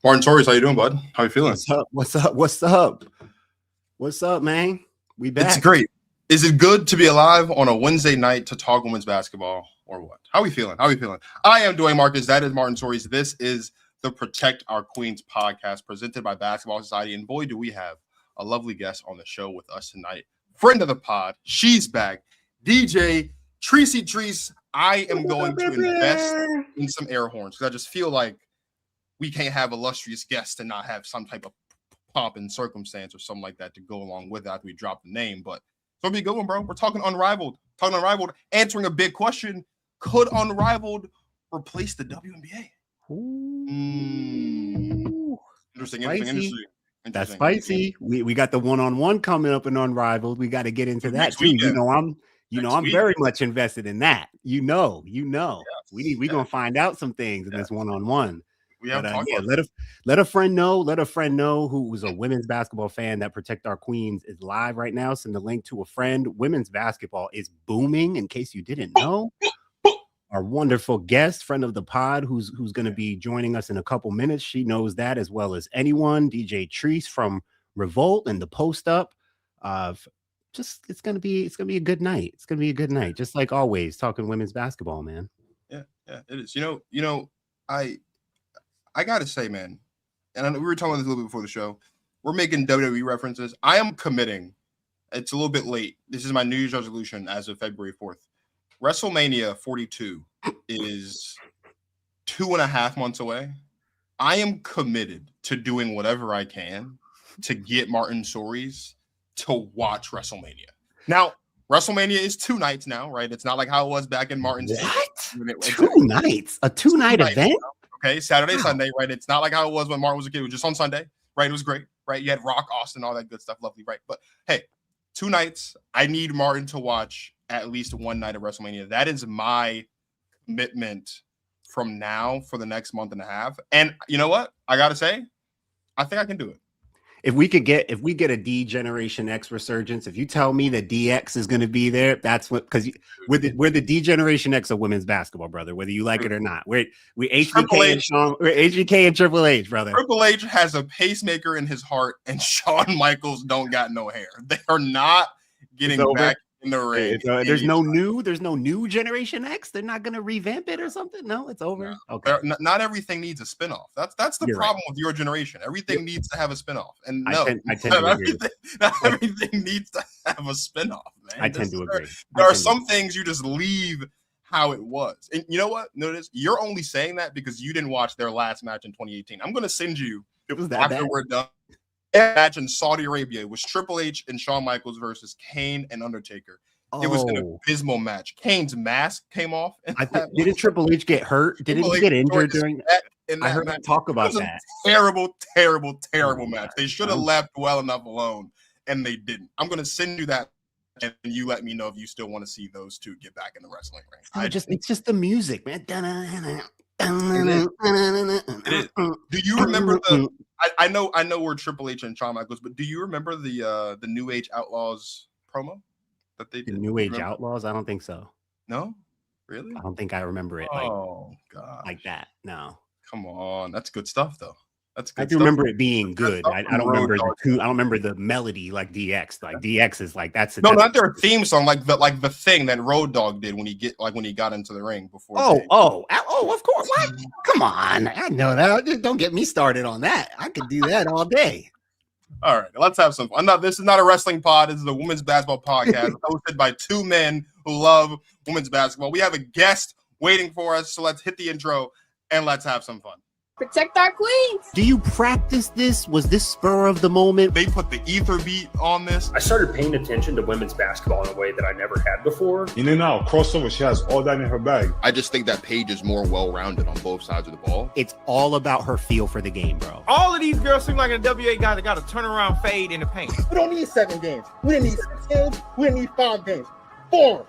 Martin Torres, how you doing, bud? How you feeling? What's up, man? We back. It's great. Is it good to be alive on a Wednesday night to talk women's basketball or what? How are we feeling? I am Dwayne Marcus. That is Martin Torres. This is the Protect Our Queens podcast presented by Basketball Society. And boy, do we have a lovely guest on the show with us tonight. Friend of the pod. She's back. DJ Tricey Trice. I am going to invest in some air horns because I just feel like we can't have illustrious guests and not have some type of pomp and circumstance or something like that to go along with it after we drop the name. But it'll be a good one, bro. We're talking Unrivaled. Answering a big question. Could Unrivaled replace the WNBA? Interesting. That's spicy. We got the one-on-one coming up in Unrivaled. We got to get into that too. I'm very much invested in that. You know. Yes. We gonna find out some things in this one-on-one. Let a friend know who was a women's basketball fan that Protect Our Queens is live right now. Send the link to a friend. Women's basketball is booming. In case you didn't know, our wonderful guest, friend of the pod, who's going to be joining us in a couple minutes. She knows that as well as anyone. DJ Tricey from Revolt and the Post Up. It's gonna be a good night. It's gonna be a good night, just like always. Talking women's basketball, man. Yeah, it is. I gotta say, man, and I know we were talking about this a little bit before the show. We're making WWE references. I am committing. It's a little bit late. This is my New Year's resolution as of February 4th. WrestleMania 42 is 2.5 months away. I am committed to doing whatever I can to get Martin Torres to watch WrestleMania. Now, WrestleMania is 2 nights now, right? It's not like how it was back in Martin's day. What? 2 nights? A 2-night event? Okay, Saturday, Sunday, right? It's not like how it was when Martin was a kid. It was just on Sunday, right? It was great, right? You had Rock, Austin, all that good stuff, lovely, right? But hey, 2 nights. I need Martin to watch at least 1 night of WrestleMania. That is my commitment from now for the next month and a half. And you know what? I gotta say, I think I can do it. If we get a D Generation X resurgence, if you tell me that DX is going to be there, that's what, because we're the D Generation X of women's basketball, brother. Whether you like it or not, we're HBK and Triple H, brother. Triple H has a pacemaker in his heart, and Shawn Michaels don't got no hair. They are not getting back in the ring. There's no new Generation X. They're not going to revamp it or something. No, it's over. No. Okay. Not everything needs a spinoff. That's the problem with your generation. Everything needs to have a spinoff. And no, not everything needs to have a spinoff, man. I tend to agree. There are some things you just leave how it was. And you know what? Notice you're only saying that because you didn't watch their last match in 2018. I'm going to send you we're done. Match in Saudi Arabia. It was Triple H and Shawn Michaels versus Kane and Undertaker. It was an abysmal match. Kane's mask came off. Didn't Triple H get hurt? Didn't he get injured during that? I heard him talk about that. Terrible match. They should have left well enough alone, and they didn't. I'm going to send you that, and you let me know if you still want to see those two get back in the wrestling ring. It's just the music, man. It is. Do you remember the? I know we're Triple H and Shawn Michaels, but do you remember the New Age Outlaws promo that they did? The New Age Outlaws? I don't think so. No, really? I don't think I remember it. God, like that. No, come on, that's good stuff though. That's good. I do remember it being good. I don't remember I don't remember the melody like DX. Like DX is like not their theme song, like the thing that Road Dogg did when he got into the ring before. Of course. What? Come on, I know that. Don't get me started on that. I could do that all day. All right, let's have some fun. This is not a wrestling pod. This is a women's basketball podcast hosted by 2 men who love women's basketball. We have a guest waiting for us, so let's hit the intro and let's have some fun. Protect our queens. Do you practice this? Was this spur of the moment? They put the ether beat on this. I started paying attention to women's basketball in a way that I never had before. Now, crossover, she has all that in her bag. I just think that Paige is more well-rounded on both sides of the ball. It's all about her feel for the game, bro. All of these girls seem like a WA guy that got a turnaround fade in the paint. We don't need 7 games. We didn't need 6 games. We didn't need 5 games. 4.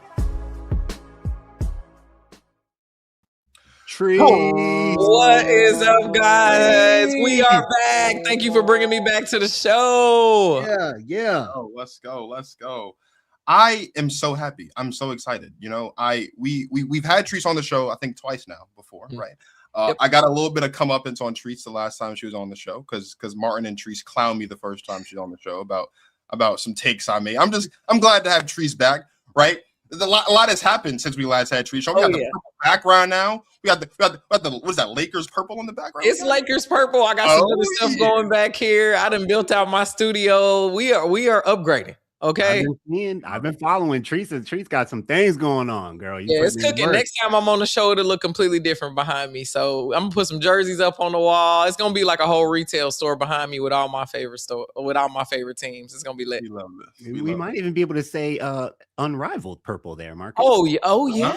What is up, guys? We are back. Thank you for bringing me back to the show. Yeah. Oh, let's go. I am so happy. I'm so excited. We've had Tricey on the show, I think twice now before, right? I got a little bit of comeuppance on Treese the last time she was on the show because Martin and Treese clowned me the first time she was on the show about some takes I made. I'm glad to have Treese back, right? A lot has happened since we last had Treese. We got the purple background now. We got the what is that, Lakers purple in the background? It's Lakers purple. I got some other stuff going back here. I done built out my studio. We are upgrading. Okay. I've been following Treese. Treese got some things going on, girl. It's cooking. Next time I'm on the show, it'll look completely different behind me. So I'm gonna put some jerseys up on the wall. It's gonna be like a whole retail store behind me with all my favorite teams. It's gonna be lit. We love this. We might even be able to say Unrivaled purple there, Marcus. Oh yeah.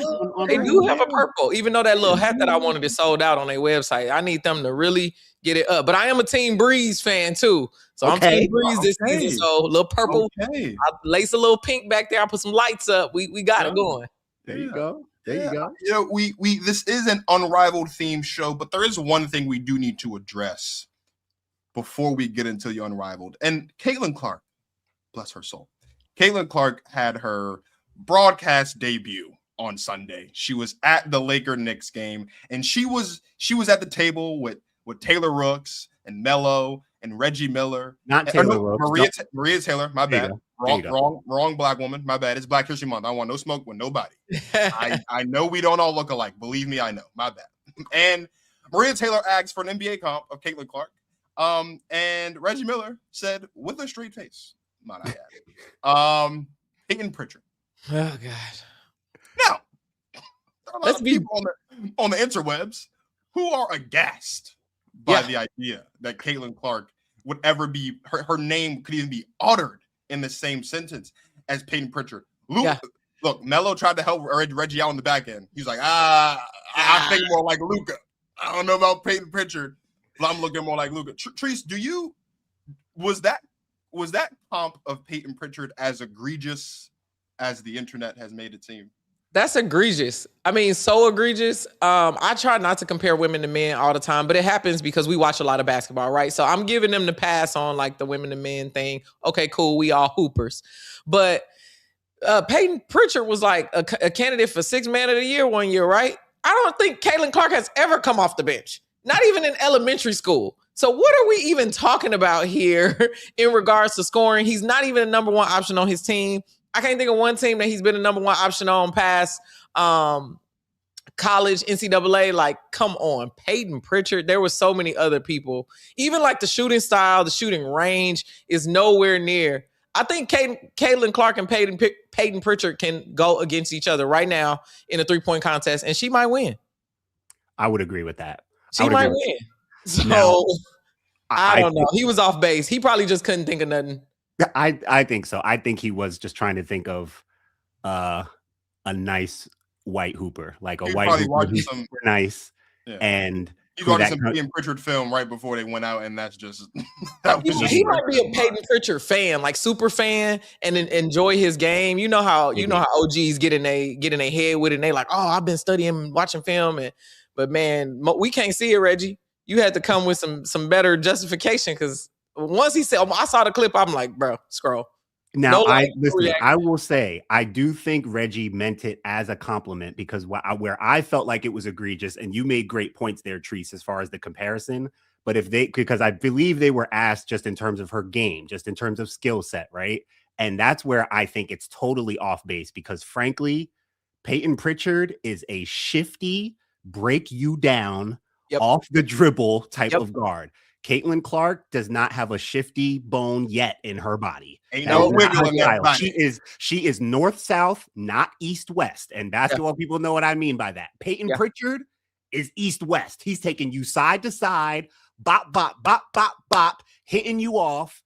They do have a purple, even though that little hat that I wanted is sold out on their website. I need them to really get it up. But I am a Team Breeze fan too. So I'm Team Breeze this season. So a little purple. I lace a little pink back there. I put some lights up. We got it going. There you go. There you go. You know, we this is an Unrivaled theme show, but there is one thing we do need to address before we get into the Unrivaled. And Caitlin Clark, bless her soul. Caitlin Clark had her broadcast debut on Sunday. She was at the Laker-Knicks game, and she was at the table with Taylor Rooks and Melo and Reggie Miller. Not Taylor Rooks. Maria Taylor, my bad. Wrong black woman. My bad. It's Black History Month. I don't want no smoke with nobody. I know we don't all look alike. Believe me, I know. My bad. And Maria Taylor asked for an NBA comp of Caitlin Clark. And Reggie Miller said, with a straight face, might I add, Payton Pritchard. Oh God. Now, let's be on the interwebs who are aghast by the idea that Caitlin Clark would ever be her name could even be uttered in the same sentence as Payton Pritchard. Look, Melo tried to help Reggie out on the back end. He's like, I think more like Luka. I don't know about Payton Pritchard, but I'm looking more like Luka. Treese, was that comp of Payton Pritchard as egregious as the internet has made it seem? That's egregious. I mean, so egregious. I try not to compare women to men all the time, but it happens because we watch a lot of basketball, right? So I'm giving them the pass on like the women to men thing. Okay, cool. We all hoopers. But Payton Pritchard was like a candidate for Sixth Man of the Year one year, right? I don't think Caitlin Clark has ever come off the bench, not even in elementary school. So what are we even talking about here in regards to scoring? He's not even a number one option on his team. I can't think of one team that he's been a number one option on past college, NCAA. Like, come on, Payton Pritchard. There were so many other people. Even like the shooting style, the shooting range is nowhere near. I think Caitlin Clark and Payton Pritchard can go against each other right now in a 3-point contest, and she might win. I would agree with that. She might win. So now, I don't know. He was off base. He probably just couldn't think of nothing. I think so. I think he was just trying to think of a nice white hooper, like a white hooper who's nice. Yeah. And he's watching some Payton Pritchard film right before they went out, and that's just he might be a Payton Pritchard fan, like super fan, and enjoy his game. You know how OGs get in their head with it, and they like, oh, I've been studying, watching film, but man, we can't see it, Reggie. You had to come with some better justification because. Once he said, I saw the clip, I'm like, bro, scroll. Now, I will say, I do think Reggie meant it as a compliment because where I felt like it was egregious, and you made great points there, Treese, as far as the comparison. But because I believe they were asked just in terms of her game, just in terms of skill set, right? And that's where I think it's totally off base because, frankly, Payton Pritchard is a shifty, break you down, off the dribble type of guard. Caitlin Clark does not have a shifty bone yet in her body. Ain't no wiggle in that body. She is north-south, not east-west. And basketball people know what I mean by that. Payton Pritchard is east-west. He's taking you side to side, bop, bop, bop, bop, bop, hitting you off.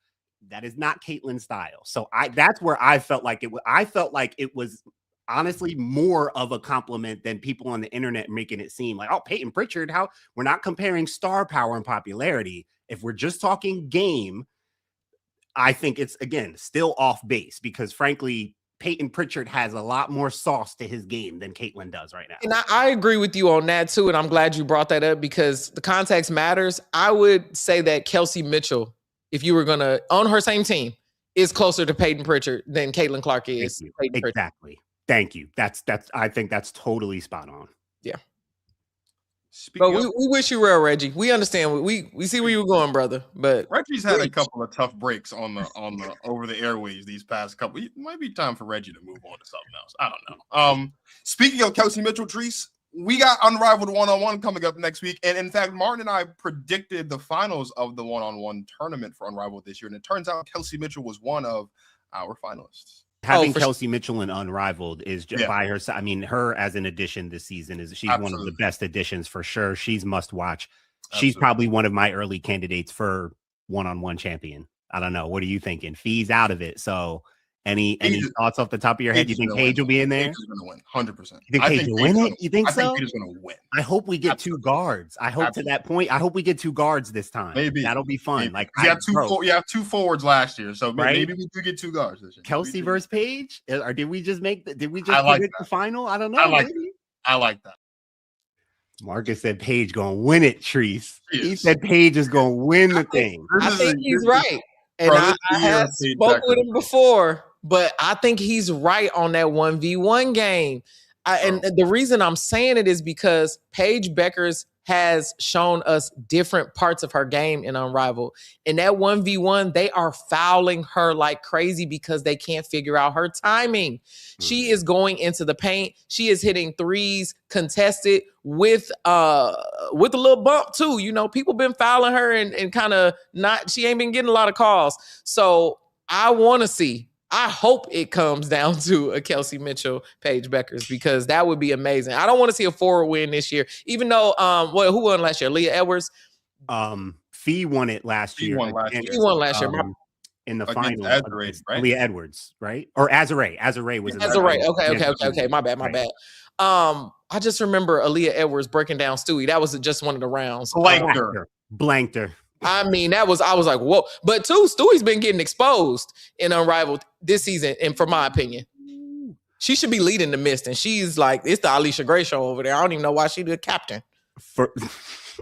That is not Caitlin's style. So that's where I felt like it was. I felt like it was honestly more of a compliment than people on the internet making it seem like, oh, Payton Pritchard, how we're not comparing star power and popularity. If we're just talking game, I think it's, again, still off base because frankly, Payton Pritchard has a lot more sauce to his game than Caitlin does right now. And I agree with you on that too. And I'm glad you brought that up because the context matters. I would say that Kelsey Mitchell, if you were going to on her same team, is closer to Payton Pritchard than Caitlin Clark is. Exactly. Thank you. I think that's totally spot on. Yeah. But we wish you well, Reggie. We understand. We see where you're going, brother. But Reggie's had a couple of tough breaks on the over the airways these past couple. It might be time for Reggie to move on to something else. I don't know. Speaking of Kelsey Mitchell, Trice, we got Unrivaled 1-on-1 coming up next week. And in fact, Martin and I predicted the finals of the 1-on-1 tournament for Unrivaled this year. And it turns out Kelsey Mitchell was one of our finalists. Having Kelsey Mitchell in Unrivaled is just by her side. I mean, her as an addition this season she's one of the best additions for sure. She's must watch. She's probably one of my early candidates for 1-on-1 champion. I don't know. What are you thinking? Fee's out of it. So any thoughts off the top of your head? You think Paige will be in there? Paige is going to win 100%. You think Paige will win it? You think so? I think Paige is going to win. I hope we get two guards. I hope to that point. I hope we get two guards this time. Maybe that'll be fun. Like you have two forwards last year, so maybe we do get two guards this year. Kelsey versus Paige, or did we just predict the final? I don't know. I like that. Marcus said Paige gonna win it. Trice. He said Paige is gonna win the thing. I think he's right, and I have spoke with him before. But I think he's right on that 1v1 game. And the reason I'm saying it is because Paige Beckers has shown us different parts of her game in Unrivaled. In that 1v1, they are fouling her like crazy because they can't figure out her timing. She is going into the paint. She is hitting threes contested with a little bump too. You know, people been fouling her and kind of she ain't been getting a lot of calls. So I hope it comes down to a Kelsey Mitchell, Paige Beckers, because that would be amazing. I don't want to see a forward win this year, even though who won last year? Leah Edwards. Fee won it last year. He won last year. In the final, Azure, right? Leah Edwards, right? Or Azure. Azure was in the Azure. Okay. My bad. I just remember Aaliyah Edwards breaking down Stewie. That was just one of the rounds. Blanked her. I mean, I was like, whoa. But Stewie's been getting exposed in Unrivaled this season, and for my opinion, she should be leading the Mist, and she's like, it's the Alicia Gray show over there. I don't even know why she's the captain.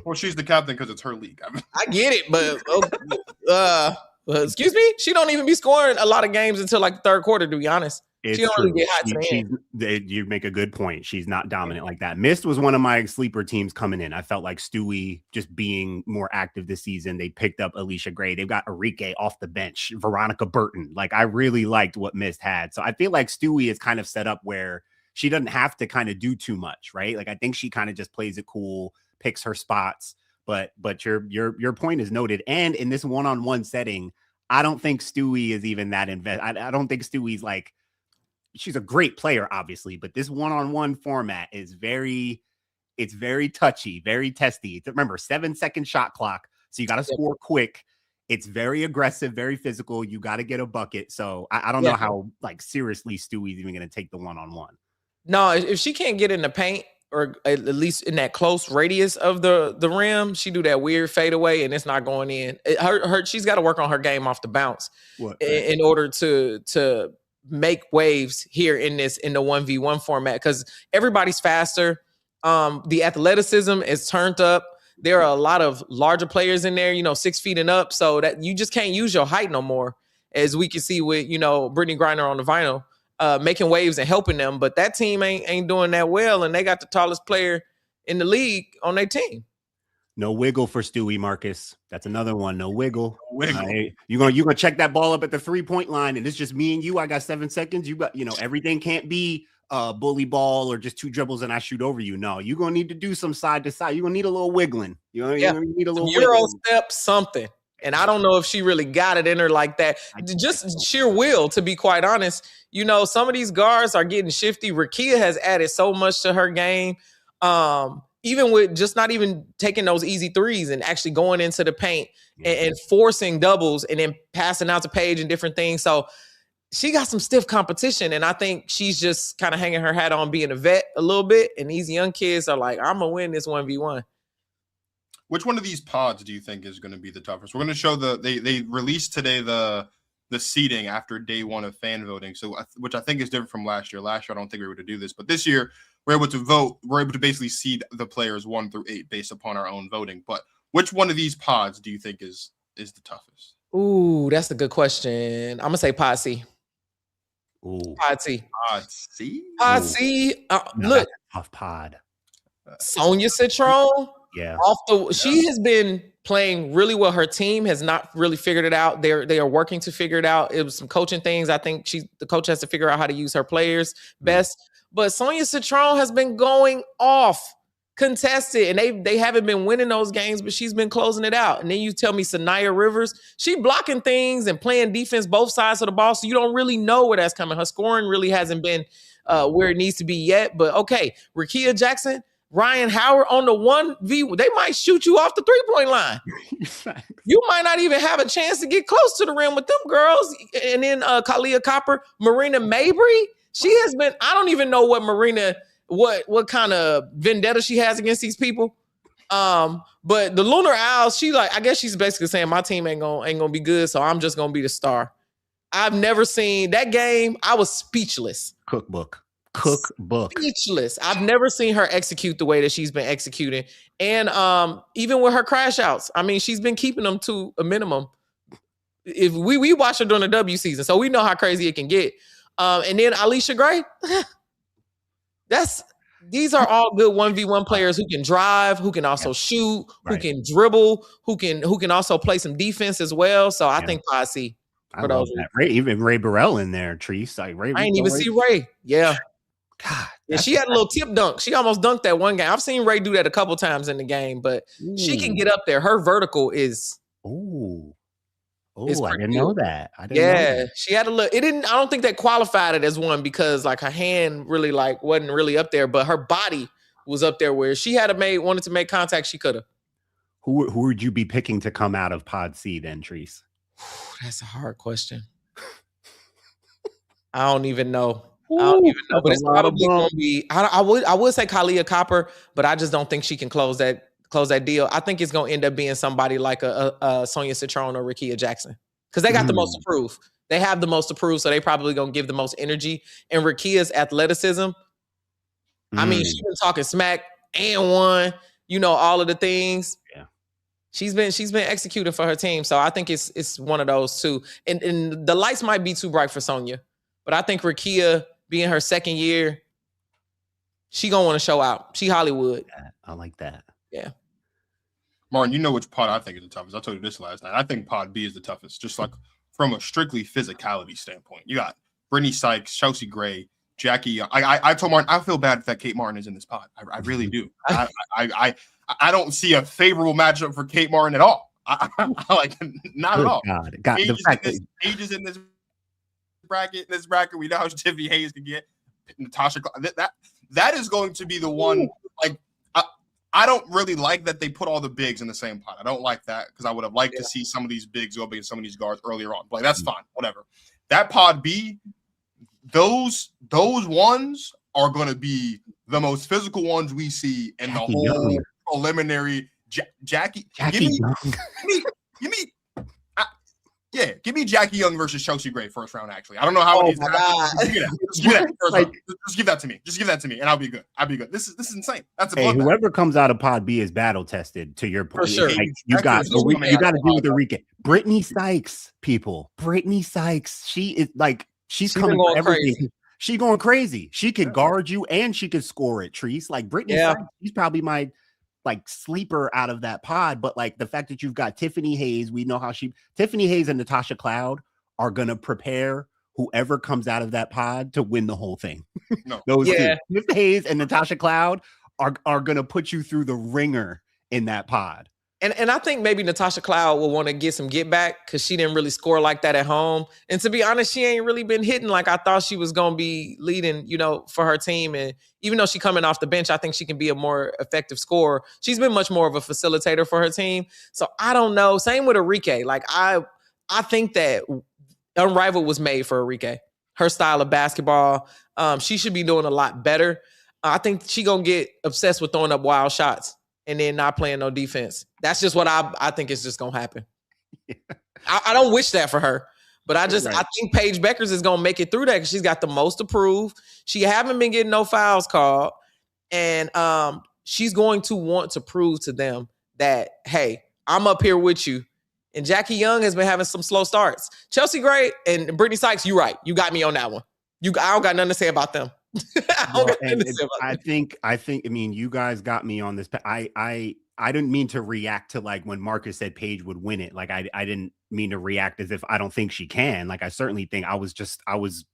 Well, she's the captain because it's her league. I get it, but excuse me, she don't even be scoring a lot of games until like the third quarter, to be honest. She don't really get hot to the end. You make a good point. She's not dominant like that. Mist was one of my sleeper teams coming in. I felt like Stewie just being more active this season. They picked up Alicia Gray. They've got Enrique off the bench, Veronica Burton. Like, I really liked what Mist had. So I feel like Stewie is kind of set up where she doesn't have to kind of do too much, right? Like, I think she kind of just plays it cool, picks her spots. But your point is noted. And in this one-on-one setting, I don't think Stewie is even that I don't think Stewie's like, she's a great player, obviously, but this one-on-one format is very touchy, very testy. Remember, 7-second shot clock. So you got to score quick. It's very aggressive, very physical. You got to get a bucket. So I don't know how like seriously Stewie's even going to take the one-on-one. No, if she can't get in the paint, or at least in that close radius of the rim, she do that weird fadeaway and it's not going in. She's got to work on her game off the bounce in order to make waves here in the 1v1 format, because everybody's faster. The athleticism is turned up. There are a lot of larger players in there, 6 feet and up, so that you just can't use your height no more, as we can see with Brittany Griner on the vinyl, making waves and helping them. But that team ain't doing that well, and they got the tallest player in the league on their team. No wiggle for Stewie, Marcus. That's another one. No wiggle. You're gonna check that ball up at the 3-point line, and it's just me and you. I got 7 seconds. You got, everything can't be bully ball or just 2 dribbles and I shoot over you. No, you're gonna need to do some side to side. You're gonna need a little wiggling. You're gonna need a little Euro step something. And I don't know if she really got it in her like that. Just sheer will, to be quite honest. Some of these guards are getting shifty. Rakia has added so much to her game. Even with just not even taking those easy threes and actually going into the paint and forcing doubles and then passing out to Paige and different things. So she got some stiff competition, and I think she's just kind of hanging her hat on being a vet a little bit. And these young kids are like, I'm going to win this 1v1. Which one of these pods do you think is going to be the toughest? We're going to show they released today the seeding after day 1 of fan voting. So, which I think is different from last year. Last year, I don't think we were able to do this, but this year, we're able to vote. We're able to basically seed the players 1 through 8 based upon our own voting. But which one of these pods do you think is the toughest? Ooh, that's a good question. I'm gonna say Pod C. Ooh, Pod C. Pod C. Pod C. Look, tough pod. Sonia Citron. Yeah. She has been playing really well. Her team has not really figured it out. They are working to figure it out. It was some coaching things. I think the coach has to figure out how to use her players best. But Sonia Citron has been going off contested, and they haven't been winning those games, but she's been closing it out. And then you tell me Sanaya Rivers, she blocking things and playing defense both sides of the ball, so you don't really know where that's coming. Her scoring really hasn't been where it needs to be yet. But okay, Rickea Jackson, Ryan Howard on the 1v, they might shoot you off the 3-point line. You might not even have a chance to get close to the rim with them girls. And then Kalia Copper, Marina Mabry, she has been, I don't even know what Marina, what kind of vendetta she has against these people. But the Lunar Owls, I guess she's basically saying my team ain't gonna be good, so I'm just gonna be the star. I've never seen that game. I was speechless. Cookbook. Speechless. I've never seen her execute the way that she's been executing. And even with her crash outs, I mean, she's been keeping them to a minimum. If we watched her during the W season, so we know how crazy it can get. And then Alicia Gray, these are all good 1v1 players who can drive, who can also shoot, who can dribble, who can also play some defense as well. So I think Pod C. I love that. Even Ray Burrell in there, Trice. Like Ray, I didn't even see Ray. Yeah. God, yeah, she had a little tip dunk. She almost dunked that one game. I've seen Ray do that a couple times in the game, but she can get up there. Her vertical is. I didn't know that. She had a look. I don't think they qualified it as one because like her hand really wasn't really up there, but her body was up there where she wanted to make contact. She could have. Who would you be picking to come out of Pod C then, Trice? That's a hard question. I don't even know. But it's probably going to be. I would say Kalia Copper, but I just don't think she can close that deal. I think it's going to end up being somebody like a Sonia Citron or Rickea Jackson because they got the most to prove. They have the most to prove, so they probably going to give the most energy. And Rickea's athleticism. I mean, she's been talking smack and won. All of the things. Yeah. She's been executing for her team, so I think it's one of those two. And the lights might be too bright for Sonia, but I think Rickea, being her second year, she gonna want to show out. She Hollywood. I like that. Yeah. Martin, you know which pod I think is the toughest. I told you this last night. I think pod B is the toughest, just like from a strictly physicality standpoint. You got Brittany Sykes, Chelsea Gray, Jackie Young. I told Martin, I feel bad that Kate Martin is in this pod. I really do. I don't see a favorable matchup for Kate Martin at all. Not at all. God, Ages in this bracket. We know how Tiffany Hayes can get. Natasha, that is going to be the one. Like, I don't really like that they put all the bigs in the same pot. I don't like that because I would have liked to see some of these bigs go up against some of these guards earlier on. But that's fine, whatever. That pod B, those ones are going to be the most physical ones we see in the whole preliminary. Jackie give me Jackie Young versus Chelsea Gray first round. Actually, I don't know how it needs to happen. Just give that to me. Just give that to me, and I'll be good. This is insane. That's whoever comes out of Pod B is battle tested. To your point, for sure. You got to do with the recap. Brittany Sykes, people. Brittany Sykes. She is like she's coming for everything. Crazy. She's going crazy. She could guard you and she could score it. Trice, like Brittany Sykes, she's probably my sleeper out of that pod, but like the fact that you've got Tiffany Hayes, we know how Tiffany Hayes and Natasha Cloud are gonna prepare whoever comes out of that pod to win the whole thing. No. Those two, Tiffany Hayes and Natasha Cloud are gonna put you through the ringer in that pod. And I think maybe Natasha Cloud will want to get some get back because she didn't really score like that at home. And to be honest, she ain't really been hitting like I thought she was going to be leading, for her team. And even though she's coming off the bench, I think she can be a more effective scorer. She's been much more of a facilitator for her team. So I don't know. Same with Arike. Like I think that Unrivaled was made for Arike. Her style of basketball, she should be doing a lot better. I think she going to get obsessed with throwing up wild shots and then not playing no defense. That's just what I think is just going to happen. I don't wish that for her, but I think Paige Beckers is going to make it through that because she's got the most to prove. She haven't been getting no fouls called, and she's going to want to prove to them that, hey, I'm up here with you. And Jackie Young has been having some slow starts. Chelsea Gray and Brittany Sykes, you're right. You got me on that one. I don't got nothing to say about them. I think, I mean, you guys got me on this. I didn't mean to react to like when Marcus said Paige would win it. Like I didn't mean to react as if I don't think she can. Like I certainly think I was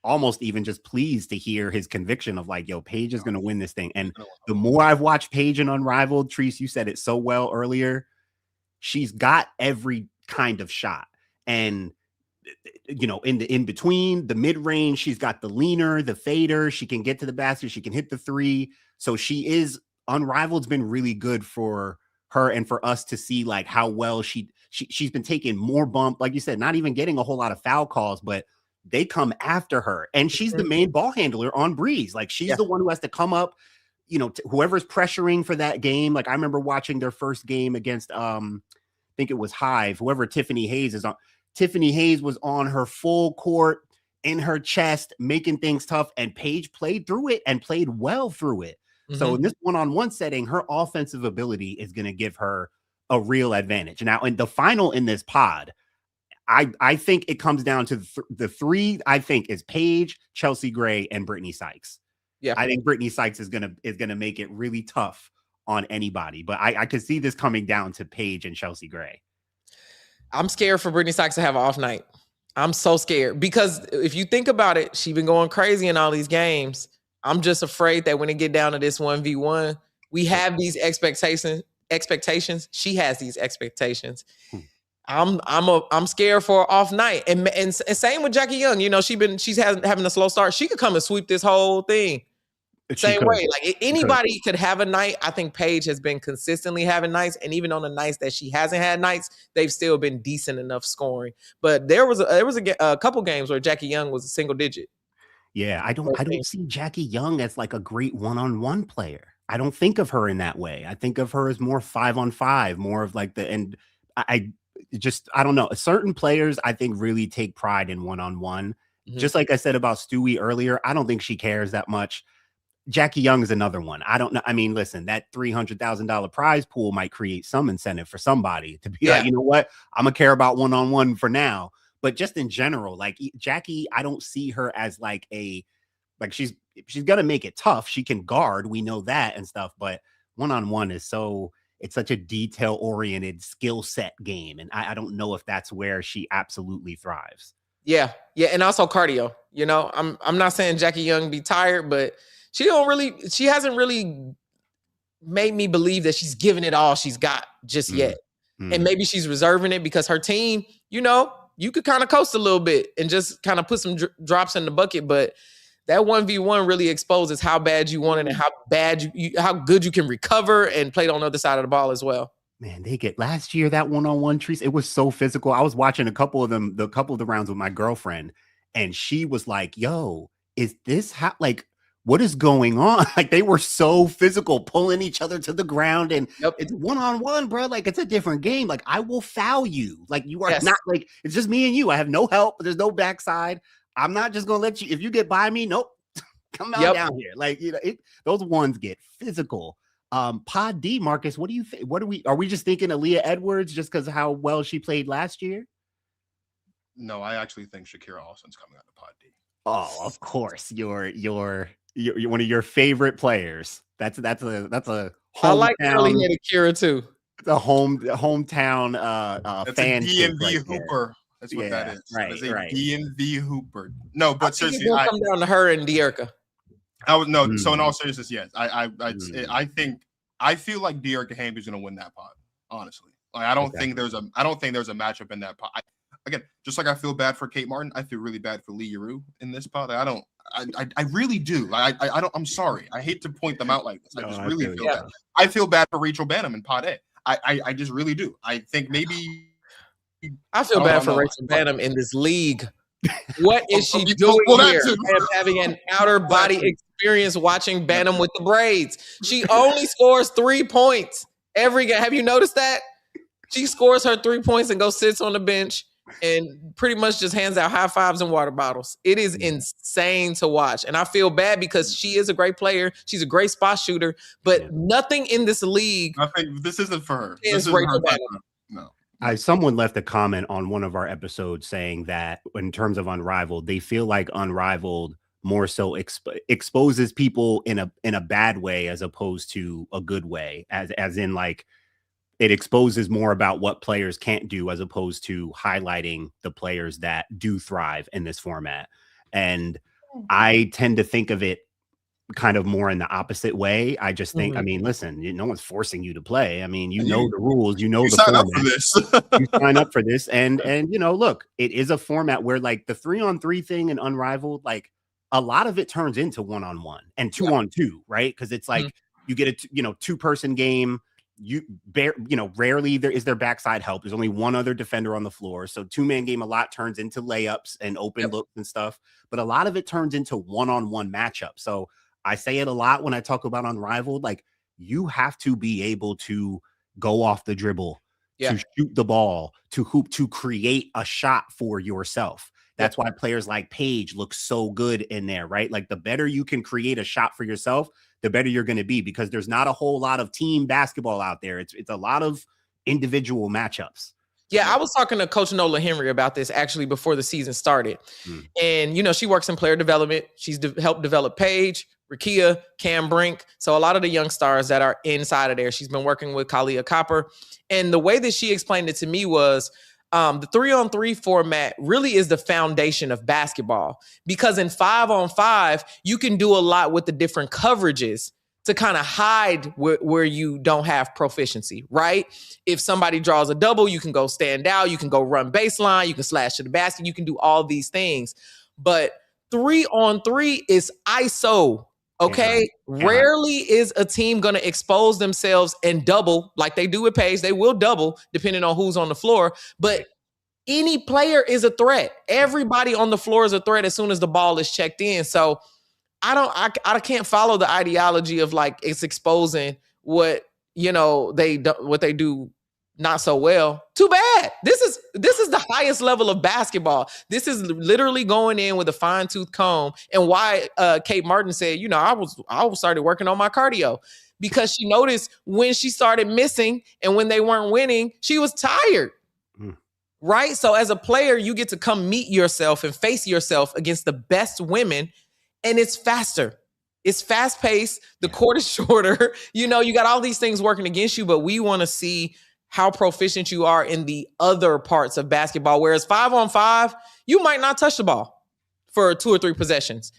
almost even just pleased to hear his conviction of like, yo, Paige is going to win this thing. And the more I've watched Paige and Unrivaled, Trice, you said it so well earlier. She's got every kind of shot. And you know, in between the mid range, she's got the leaner, the fader. She can get to the basket. She can hit the three. So Unrivaled's been really good for her and for us to see like how well she's been taking more bump, like you said, not even getting a whole lot of foul calls, but they come after her, and she's the main ball handler on Breeze. Like she's the one who has to come up, you know, whoever's pressuring for that game. Like I remember watching their first game against I think it was Hive, whoever Tiffany Hayes is on. Tiffany Hayes was on her full court in her chest, making things tough, and Paige played through it and played well through it. So in this one-on-one setting, her offensive ability is going to give her a real advantage. Now, in the final in this pod, I think it comes down to the three. I think is Paige, Chelsea Gray, and Brittany Sykes. Yeah, I think Brittany Sykes is gonna make it really tough on anybody. But I could see this coming down to Paige and Chelsea Gray. I'm scared for Brittany Sykes to have an off night. I'm so scared because if you think about it, she's been going crazy in all these games. I'm just afraid that when it get down to this 1v1, we have these expectations. She has these expectations. I'm scared for an off night. And same with Jackie Young. You know, she's having a slow start. She could come and sweep this whole thing. Same way. Like anybody could have a night. I think Paige has been consistently having nights, and even on the nights that she hasn't had nights, they've still been decent enough scoring. But there was a couple games where Jackie Young was a single digit. Yeah, I don't see Jackie Young as like a great one-on-one player. I don't think of her in that way. I think of her as more 5-on-5, more of like I don't know. Certain players I think really take pride in one-on-one. Just like I said about Stewie earlier, I don't think she cares that much. Jackie Young is another one. I don't know. I mean, listen, that $300,000 prize pool might create some incentive for somebody to be like, you know what? I'm gonna care about one-on-one for now. But just in general, like Jackie, I don't see her as like she's gonna make it tough. She can guard, we know that and stuff, but one-on-one is it's such a detail-oriented skill set game. And I don't know if that's where she absolutely thrives. Yeah. And also cardio. You know, I'm not saying Jackie Young be tired, but she hasn't really made me believe that she's giving it all she's got just yet. And maybe she's reserving it because her team, you know, you could kind of coast a little bit and just kind of put some drops in the bucket. But that 1v1 really exposes how bad you want it and how bad how good you can recover and play on the other side of the ball as well. Man, last year, that one-on-one trees, it was so physical. I was watching a couple of the rounds with my girlfriend, and she was like, yo, is this how, like, what is going on? Like, they were so physical, pulling each other to the ground, and it's one-on-one, bro. Like, it's a different game. Like, I will foul you. Like, you are not like, it's just me and you. I have no help. There's no backside. I'm not just going to let you, if you get by me, nope, come out down here. Like, you know, those ones get physical. Pod D, Marcus, what do you think? Are we just thinking Aaliyah Edwards just because of how well she played last year? No, I actually think Shakira Alston's coming out of Pod D. Oh, of course. You're one of your favorite players. That's a hometown. I like early Shakira too. It's a hometown fan. DMV Hooper. That's what that is. Right. DMV Hooper. No, but seriously, it's gonna come down to her and De'Erica. So in all seriousness, yes. I feel like De'Erica Hamby's gonna win that pot. Honestly, like I don't think there's a matchup in that pot. Again, just like I feel bad for Kate Martin, I feel really bad for Lee Yarou in this pot. I really do. Like I don't. I'm sorry. I hate to point them out like this. I just really feel bad. I feel bad for Rachel Banham in pot A. I just really do. I think maybe. I feel bad for Rachel Banham in this league. What is she doing here? Having an outer body experience watching Banham with the braids. She only scores 3 points every game. Have you noticed that? She scores her 3 points and goes sits on the bench and pretty much just hands out high fives and water bottles. It is insane to watch. And I feel bad because she is a great player. She's a great spot shooter, but nothing in this league. I think this isn't for her. This is Rachel Banham. No. Someone left a comment on one of our episodes saying that in terms of Unrivaled, they feel like Unrivaled more so exposes people in a bad way as opposed to a good way, as in like it exposes more about what players can't do as opposed to highlighting the players that do thrive in this format. And I tend to think of it kind of more in the opposite way. I just think, I mean, listen, no one's forcing you to play. I mean, you know the rules, you know the sign format. up for this. You sign up for this, and look, it is a format where like the 3-on-3 thing and Unrivaled, like a lot of it turns into 1-on-1 and 2-on-2, right? Because it's like you get a 2-person game. Rarely there is backside help. There's only one other defender on the floor. So 2-man game a lot turns into layups and open looks and stuff. But a lot of it turns into 1-on-1 matchups. So I say it a lot when I talk about Unrivaled. Like you have to be able to go off the dribble, to shoot the ball, to hoop, to create a shot for yourself. That's why players like Paige look so good in there, right? Like the better you can create a shot for yourself, the better you're going to be, because there's not a whole lot of team basketball out there. It's a lot of individual matchups. Yeah, I was talking to Coach Nola Henry about this actually before the season started. And, she works in player development. She's helped develop Paige, Rakia, Cam Brink. So a lot of the young stars that are inside of there. She's been working with Kalia Copper. And the way that she explained it to me was the 3-on-3 format really is the foundation of basketball, because in 5-on-5, you can do a lot with the different coverages to kind of hide where you don't have proficiency, right? If somebody draws a double, you can go stand out, you can go run baseline, you can slash to the basket, you can do all these things. But 3-on-3 is ISO. Okay. Rarely is a team going to expose themselves and double like they do with Paige. They will double depending on who's on the floor, but any player is a threat. Everybody on the floor is a threat as soon as the ball is checked in. So I can't follow the ideology of like it's exposing what they do not so well. Too bad. This is the highest level of basketball. This is literally going in with a fine-tooth comb. And why Kate Martin said, I started working on my cardio, because she noticed when she started missing and when they weren't winning, she was tired. Right? So as a player, you get to come meet yourself and face yourself against the best women, and it's faster. It's fast-paced. The court is shorter. You got all these things working against you, but we want to see how proficient you are in the other parts of basketball. Whereas 5-on-5, you might not touch the ball for 2 or 3 possessions.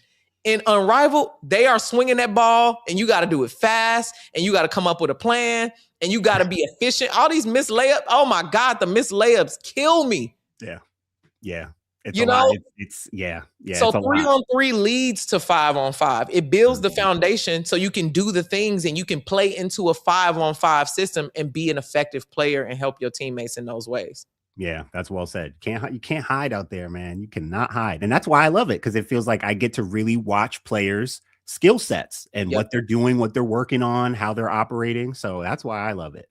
In Unrivaled, they are swinging that ball, and you got to do it fast, and you got to come up with a plan, and you got to be efficient. All these missed layups, oh my God, the missed layups kill me. Yeah. It's a lot. So 3-on-3 leads to 5-on-5. It builds the foundation so you can do the things and you can play into a 5-on-5 system and be an effective player and help your teammates in those ways. Yeah, that's well said. You can't hide out there, man. You cannot hide. And that's why I love it, because it feels like I get to really watch players' skill sets and what they're doing, what they're working on, how they're operating. So that's why I love it.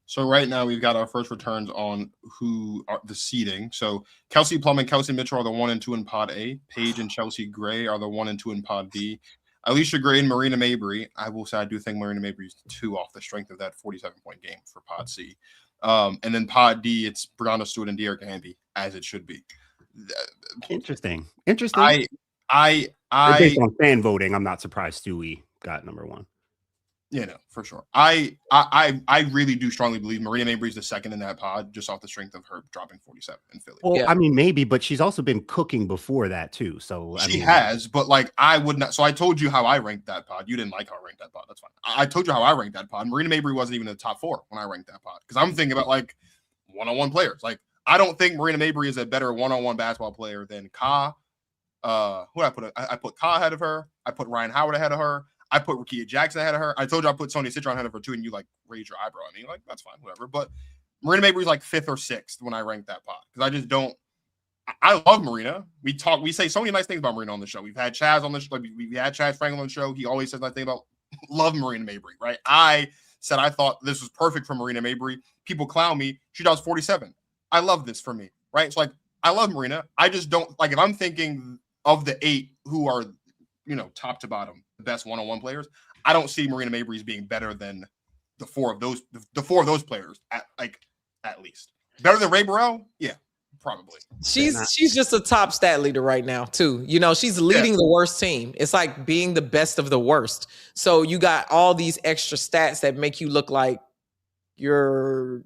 So right now we've got our first returns on who are the seeding. So Kelsey Plum and Kelsey Mitchell are the 1 and 2 in Pod A. Paige and Chelsea Gray are the 1 and 2 in Pod B. Alicia Gray and Marina Mabry. I will say I do think Marina Mabry is 2 off the strength of that 47-point game for Pod C. And then Pod D, it's Brianna Stewart and De'Erica Hamby, as it should be. Interesting. Based on fan voting, I'm not surprised Stewie got number 1. For sure. I really do strongly believe Marina Mabry is the 2nd in that pod, just off the strength of her dropping 47 in Philly. Well, I mean, maybe, but she's also been cooking before that too. So she has, but like I would not. So I told you how I ranked that pod. You didn't like how I ranked that pod. That's fine. I told you how I ranked that pod. Marina Mabry wasn't even in the top 4 when I ranked that pod, because I'm thinking about like 1-on-1 players. Like I don't think Marina Mabry is a better 1-on-1 basketball player than Ka. Who I put? I put Ka ahead of her. I put Ryan Howard ahead of her. I put Rakia Jackson ahead of her. I told you I put Sonia Citron ahead of her too, and you like raised your eyebrow at me. Like, that's fine, whatever. But Marina Mabry's like 5th or 6th when I ranked that pod, because I just don't. I love Marina. We say so many nice things about Marina on the show. We've had Chaz on the show. We had Chaz Franklin on the show. He always says nice thing about love Marina Mabry, right? I said I thought this was perfect for Marina Mabry. People clown me. She does 47. I love this for me, right? So like I love Marina. I just don't like, if I'm thinking of the 8 who are top to bottom, the best 1-on-1 players, I don't see Marina Mabry being better than the 4 of those players at least. Better than Ray Burrell? Yeah. probably. She's just a top stat leader right now too. You know, she's leading the worst team. It's like being the best of the worst. So you got all these extra stats that make you look like you're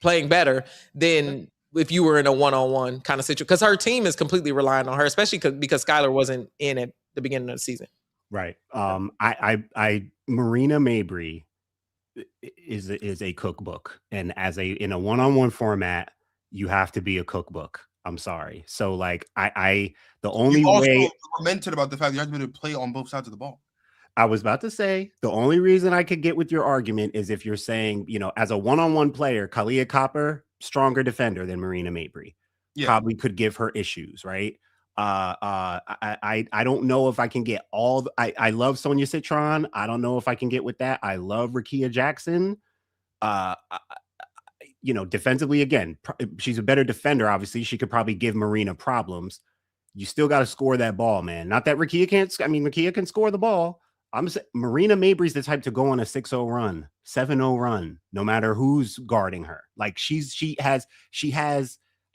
playing better than if you were in a one-on-one kind of situation. Because her team is completely relying on her, especially because Skylar wasn't in at the beginning of the season. Right. Marina Mabry is a cookbook, and in a one-on-one format, you have to be a cookbook. I'm sorry. So like the only way lamented about the fact you have to be able to play on both sides of the ball. I was about to say the only reason I could get with your argument is if you're saying, you know, as a one-on-one player, Kalia Copper, stronger defender than Marina Mabry, probably could give her issues, right? I don't know if I can get all. I love Sonia Citron. I don't know if I can get with that. I love Rakia Jackson. You know, defensively, again, she's a better defender. Obviously, she could probably give Marina problems. You still got to score that ball, man. Not that Rakia can't. I mean, Rakia can score the ball. I'm saying Marina Mabry's the type to go on a 6-0 run, 7-0 run, no matter who's guarding her. Like she has.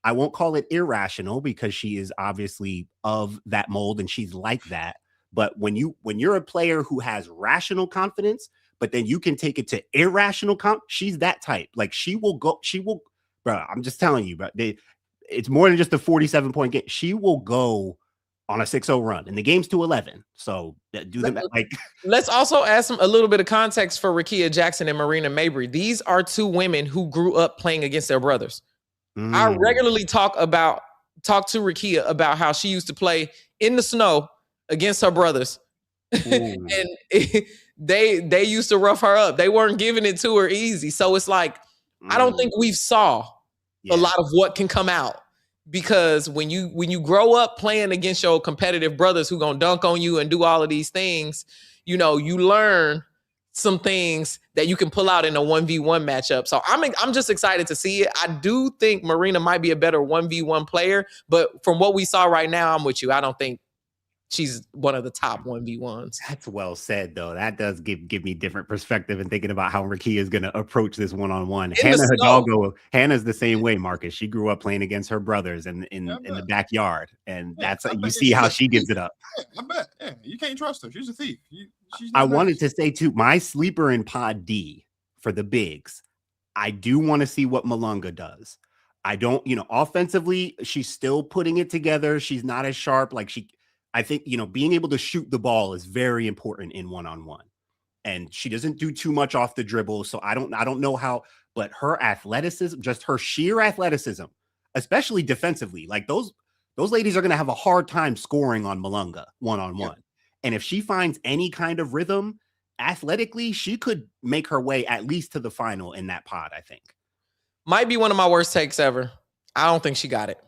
I won't call it irrational because she is obviously of that mold and she's like that. But when you're a player who has rational confidence, but then you can take it to irrational she's that type. Like she will, bro. I'm just telling you, bro. It's more than just a 47-point game. She will go on a 6-0 run, and the game's to 11. So do them like. Let's also add a little bit of context for Rakia Jackson and Marina Mabry. These are two women who grew up playing against their brothers. I regularly talk to Rakia about how she used to play in the snow against her brothers. And they used to rough her up. They weren't giving it to her easy. So it's like, I don't think we've saw a lot of what can come out, because when you grow up playing against your competitive brothers who gonna dunk on you and do all of these things, you know, you learn some things that you can pull out in a 1v1 matchup. So I'm just excited to see it. I do think Marina might be a better 1v1 player, but from what we saw right now, I'm with you. I don't think she's one of the top 1v1s. That's well said, though. That does give me different perspective and thinking about how Rakia is going to approach this one-on-one. Hannah's the same way, Marcus. She grew up playing against her brothers in the backyard, and that's you see how she gives it up. I bet. Yeah, you can't trust her. She's a thief. I wanted to say too, my sleeper in Pod D for the bigs. I do want to see what Malunga does. I don't, offensively, she's still putting it together. She's not as sharp. I think, being able to shoot the ball is very important in one-on-one, and she doesn't do too much off the dribble. So I don't know how, but her athleticism, just her sheer athleticism, especially defensively, like those ladies are going to have a hard time scoring on Malunga one-on-one. Yeah. And if she finds any kind of rhythm athletically, she could make her way at least to the final in that pod, I think. Might be one of my worst takes ever. I don't think she got it.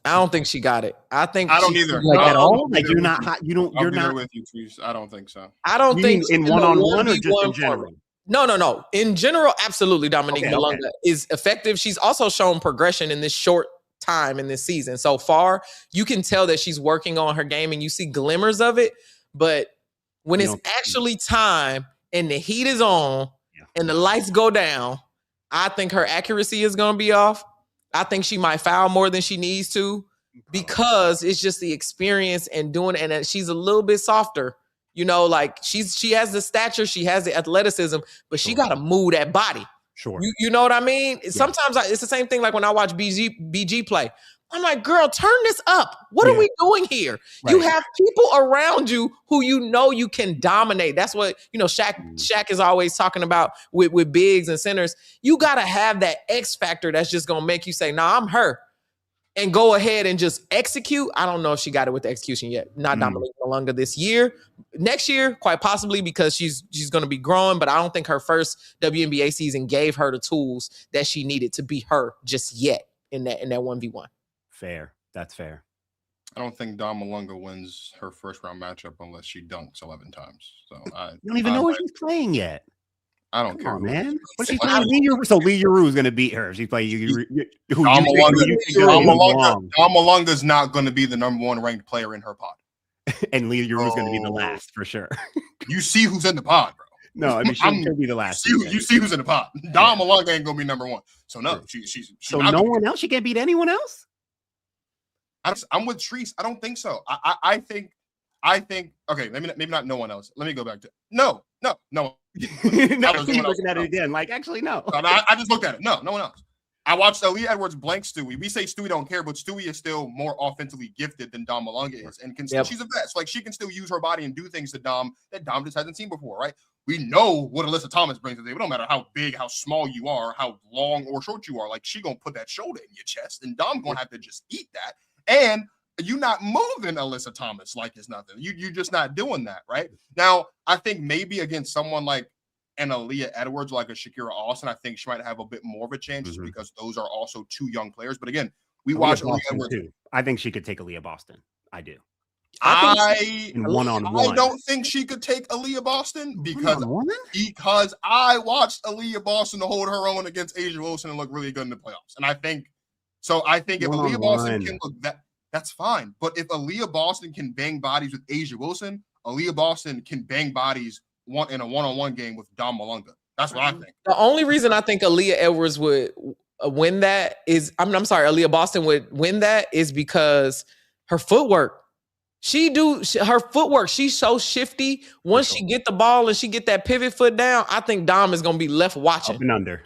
I don't either. Like at all? Like you're not hot. You're not with you, Trees. I don't think so. I don't think in one-on-one or just in general. No. In general, absolutely. Dominique Malunga is effective. She's also shown progression in this short time in this season. So far, you can tell that she's working on her game, and you see glimmers of it. But when it's actually time and the heat is on and the lights go down, I think her accuracy is going to be off. I think she might foul more than she needs to, because it's just the experience and doing it. And she's a little bit softer, like she has the stature, she has the athleticism, but she got to move that body. Sure. You know what I mean? Yeah. Sometimes it's the same thing. Like when I watch BG play, I'm like, girl, turn this up. What are we doing here? Right. You have people around you who you can dominate. That's what, Shaq is always talking about with bigs and centers. You got to have that X factor that's just going to make you say, nah, I'm her. And go ahead and just execute. I don't know if she got it with the execution yet. Not Dominique Malunga this year. Next year, quite possibly, because she's going to be growing. But I don't think her first WNBA season gave her the tools that she needed to be her just yet in that 1v1. Fair. That's fair. I don't think Dom Malunga wins her first round matchup unless she dunks 11 times. So you don't even know what she's playing yet. I don't care, man. What's she playing? Dom Leroux is going to beat her. She's playing Dom Malunga's not going to be the number one ranked player in her pod. And Leroux is going to be the last for sure. You see who's in the pod, bro. No, I mean she's gonna be the last. You see who's in the pod. Dom Malunga ain't gonna be number one. So no, she's so no one else. She can't beat anyone else. I'm with Treese. I don't think so. I think. Okay, maybe not. No one else. Let me go back to no. No, keep looking at it again. Like, actually, no. I just looked at it. No one else. I watched Aaliyah Edwards blank Stewie. We say Stewie don't care, but Stewie is still more offensively gifted than Dom Malunga is, and she's a vet. So, like, she can still use her body and do things to Dom that Dom just hasn't seen before, right? We know what Alyssa Thomas brings to the table. No matter how big, how small you are, how long or short you are, like, she gonna put that shoulder in your chest, and Dom gonna have to just eat that. And you're not moving Alyssa Thomas like it's nothing. You're just not doing that, right? Now, I think maybe against someone like an Aaliyah Edwards, like a Shakira Austin, I think she might have a bit more of a chance just because those are also two young players. But again, we watch Aaliyah Edwards too. I think she could take Aaliyah Boston. I do. I one-on-one. I don't think she could take Aaliyah Boston because I watched Aaliyah Boston to hold her own against Asia Wilson and look really good in the playoffs. And I think if Aaliyah Boston can look that's fine. But if Aaliyah Boston can bang bodies with Asia Wilson, Aaliyah Boston can bang bodies in a one-on-one game with Dom Malunga. That's what I think. The only reason I think Aaliyah Edwards would win that is, I'm sorry, Aaliyah Boston would win that is because her footwork. Her footwork. She's so shifty. Once she get the ball and she get that pivot foot down, I think Dom is gonna be left watching. Up and under.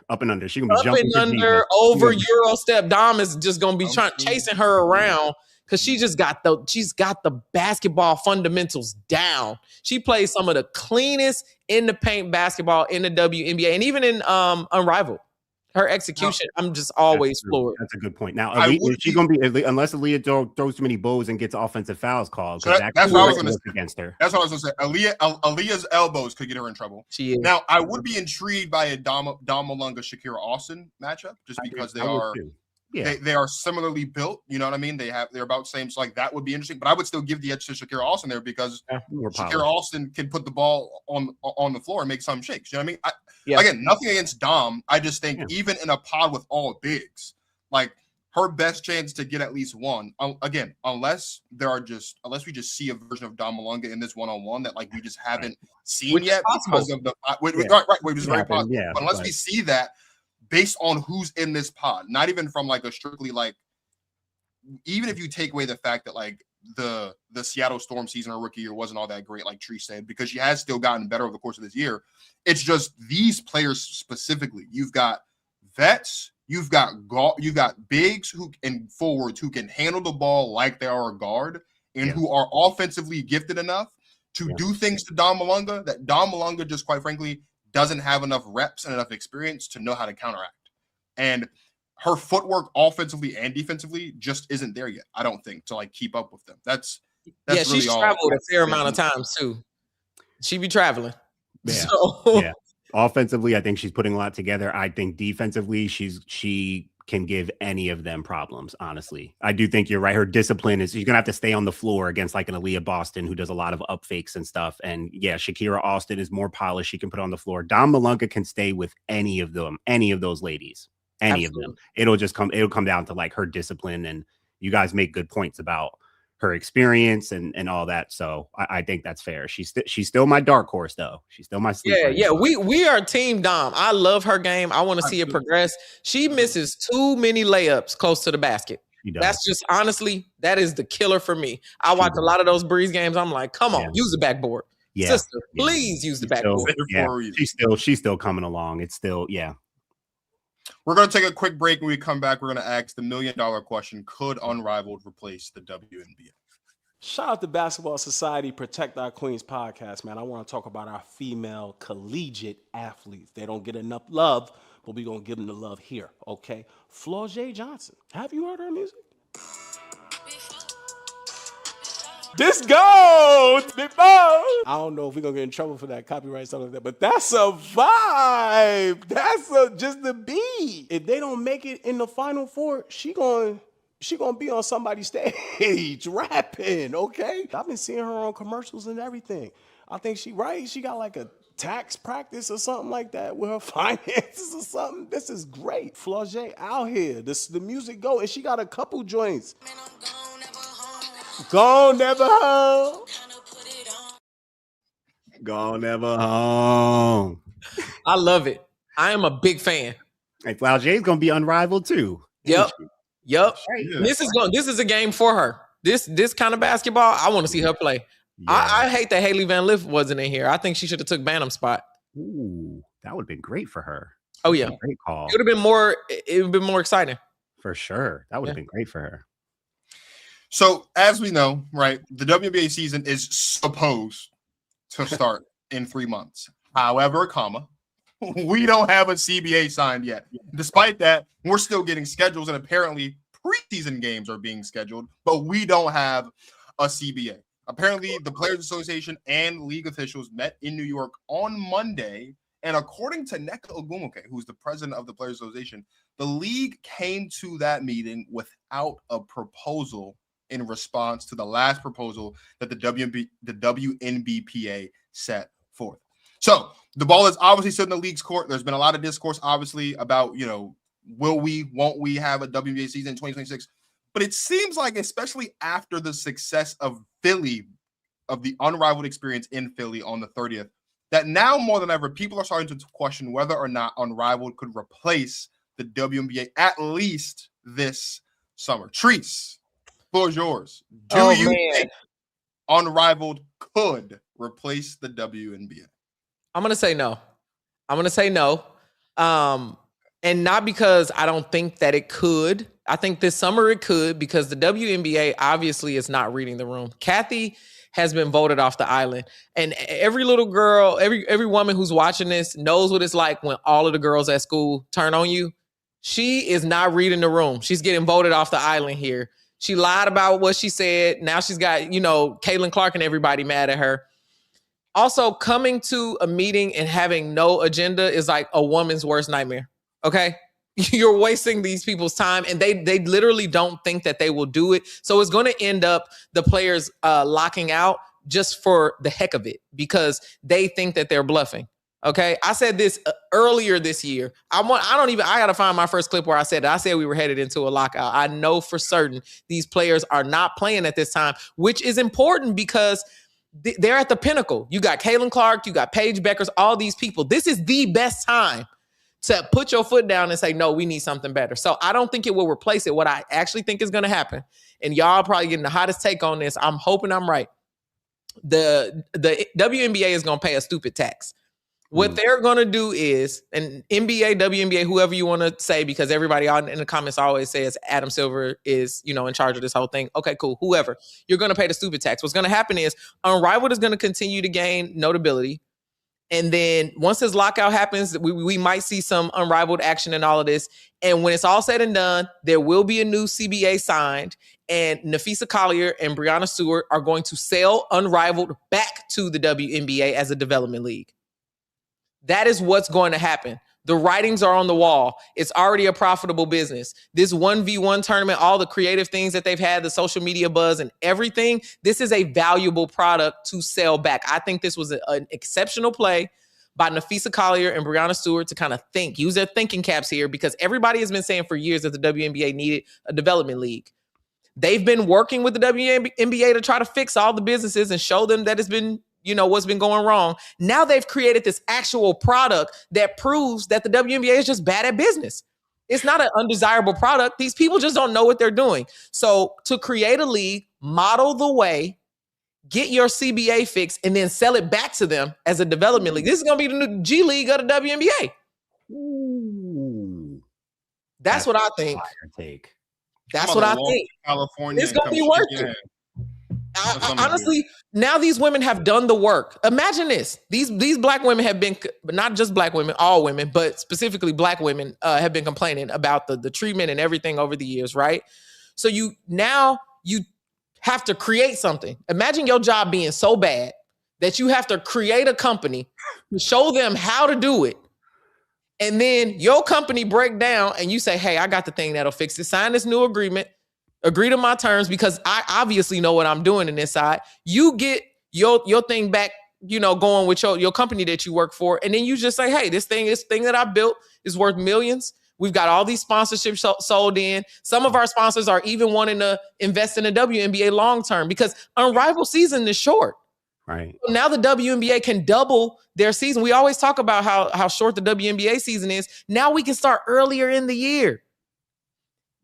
She gonna be jumping under, over Euro step. Dom is just gonna be chasing her around. Because she's got the basketball fundamentals down. She plays some of the cleanest in the paint basketball in the WNBA and even in Unrivaled. Her execution, I'm just always floored. That's a good point. Now, she's going to be, unless Aaliyah throws too many bows and gets offensive fouls called. So that's what I was going to say against her. That's what I was going to say. Aaliyah's elbows could get her in trouble. She is. Now, I would be intrigued by a Dom Malunga Shakira Austin matchup just because they are similarly built. You know what I mean? They're about the same. So like that would be interesting. But I would still give the edge to Shakira Austin there because Shakira Austin can put the ball on the floor and make some shakes. You know what I mean? Again, nothing against Dom. I just think even in a pod with all bigs, like her best chance to get at least one. Again, unless we just see a version of Dom Malunga in this one-on-one that like we just haven't seen yet because of the which is very possible. But unless we see that. Based on who's in this pod, not even from like a strictly like, even if you take away the fact that like the Seattle Storm season or rookie year wasn't all that great, like Tree said, because she has still gotten better over the course of this year. It's just these players specifically. You've got vets, you've got bigs and forwards who can handle the ball like they are a guard and who are offensively gifted enough to do things to Dom Malunga that Dom Malunga just quite frankly doesn't have enough reps and enough experience to know how to counteract. And her footwork offensively and defensively just isn't there yet, I don't think, to like keep up with them. That's really she's traveled a fair amount of times too. She be traveling. Offensively, I think she's putting a lot together. I think defensively, she can give any of them problems, honestly. I do think you're right. Her discipline is she's gonna have to stay on the floor against like an Aaliyah Boston who does a lot of up fakes and stuff. And Shakira Austin is more polished. She can put on the floor. Dom Malunga can stay with any of those ladies, any of them. It'll come down to like her discipline. And you guys make good points about her experience and all that. So I think that's fair. She's still my dark horse though. She's still my sleeper. We are team Dom. I love her game. I want to see it progress. She misses too many layups close to the basket. That's just honestly, that is the killer for me. I watch a lot of those Breeze games. I'm like, come on, use the backboard. Sister, please use the backboard. She's still coming along. It's still, We're going to take a quick break. When we come back, we're going to ask the $1 million question. Could Unrivaled replace the WNBA? Shout out to Basketball Society Protect Our Queens podcast, man. I want to talk about our female collegiate athletes. They don't get enough love, but we're going to give them the love here, okay? Flau'jae Johnson. Have you heard her music? This goes! I don't know if we're going to get in trouble for that copyright, stuff like that, but that's a vibe. That's just the beat. If they don't make it in the Final Four, she gonna be on somebody's stage rapping, okay? I've been seeing her on commercials and everything. I think she got like a tax practice or something like that with her finances or something. This is great. Flau'jae out here. The music go, and she got a couple joints. Gone, never home. Gone, never home. I love it. I am a big fan. Hey, Flau'jae's gonna be Unrivaled too. Yep. Yup. Right. Yeah. This is a game for her. This kind of basketball, I want to see her play. Yeah. I hate that Haley Van Lith wasn't in here. I think she should have took Bantam's spot. Ooh, that would have been great for her. Oh yeah, great call. It would have been more exciting. For sure. That would have been great for her. So as we know, right, the WNBA season is supposed to start in 3 months. However, we don't have a CBA signed yet. Despite that, we're still getting schedules, and apparently preseason games are being scheduled, but we don't have a CBA. Apparently, the Players Association and league officials met in New York on Monday, and according to Nneka Ogwumike, who's the president of the Players Association, the league came to that meeting without a proposal in response to the last proposal that the WNBPA set forth. So the ball is obviously still in the league's court. There's been a lot of discourse, obviously, about, won't we have a WNBA season in 2026? But it seems like, especially after the success of Philly, of the Unrivaled experience in Philly on the 30th, that now more than ever, people are starting to question whether or not Unrivaled could replace the WNBA at least this summer. Treese, floor is yours. Do you think Unrivaled could replace the WNBA? I'm going to say no. And not because I don't think that it could. I think this summer it could, because the WNBA obviously is not reading the room. Kathy has been voted off the island. And every little girl, every woman who's watching this knows what it's like when all of the girls at school turn on you. She is not reading the room. She's getting voted off the island here. She lied about what she said. Now she's got, Caitlin Clark and everybody mad at her. Also, coming to a meeting and having no agenda is like a woman's worst nightmare. Okay? You're wasting these people's time, and they literally don't think that they will do it. So it's going to end up the players locking out just for the heck of it, because they think that they're bluffing. Okay? I said this earlier this year. I got to find my first clip where I said it. I said we were headed into a lockout. I know for certain these players are not playing at this time, which is important because they're at the pinnacle. You got Caitlin Clark, you got Paige Beckers, all these people. This is the best time to put your foot down and say, no, we need something better. So I don't think it will replace it. What I actually think is going to happen, and y'all probably getting the hottest take on this, I'm hoping I'm right. The WNBA is going to pay a stupid tax. What they're going to do is, and NBA, WNBA, whoever you want to say, because everybody in the comments always says Adam Silver is, in charge of this whole thing. Okay, cool. Whoever, you're going to pay the stupid tax. What's going to happen is Unrivaled is going to continue to gain notability. And then once this lockout happens, we might see some Unrivaled action and all of this. And when it's all said and done, there will be a new CBA signed, and Nafisa Collier and Brianna Stewart are going to sell Unrivaled back to the WNBA as a development league. That is what's going to happen. The writings are on the wall. It's already a profitable business. This 1v1 tournament, all the creative things that they've had, the social media buzz and everything, this is a valuable product to sell back. I think this was an exceptional play by Nafisa Collier and Brianna Stewart to kind of use their thinking caps here, because everybody has been saying for years that the WNBA needed a development league. They've been working with the WNBA to try to fix all the businesses and show them that it's been, what's been going wrong. Now they've created this actual product that proves that the WNBA is just bad at business. It's not an undesirable product. These people just don't know what they're doing. So to create a league, model the way, get your CBA fix, and then sell it back to them as a development league. This is going to be the new G League of the WNBA. Ooh, that's what I think. Take. That's what I think. California, it's going to be worth it. Honestly, now these women have done the work. Imagine this. These black women have been, but not just black women, all women, but specifically black women have been complaining about the treatment and everything over the years, right? So you have to create something. Imagine your job being so bad that you have to create a company to show them how to do it. And then your company break down and you say, hey, I got the thing that'll fix it. Sign this new agreement. Agree to my terms, because I obviously know what I'm doing in this side. You get your thing back, going with your company that you work for. And then you just say, hey, this thing that I built is worth millions. We've got all these sponsorships sold in. Some of our sponsors are even wanting to invest in the WNBA long-term, because Unrivaled season is short. Right. So now the WNBA can double their season. We always talk about how short the WNBA season is. Now we can start earlier in the year.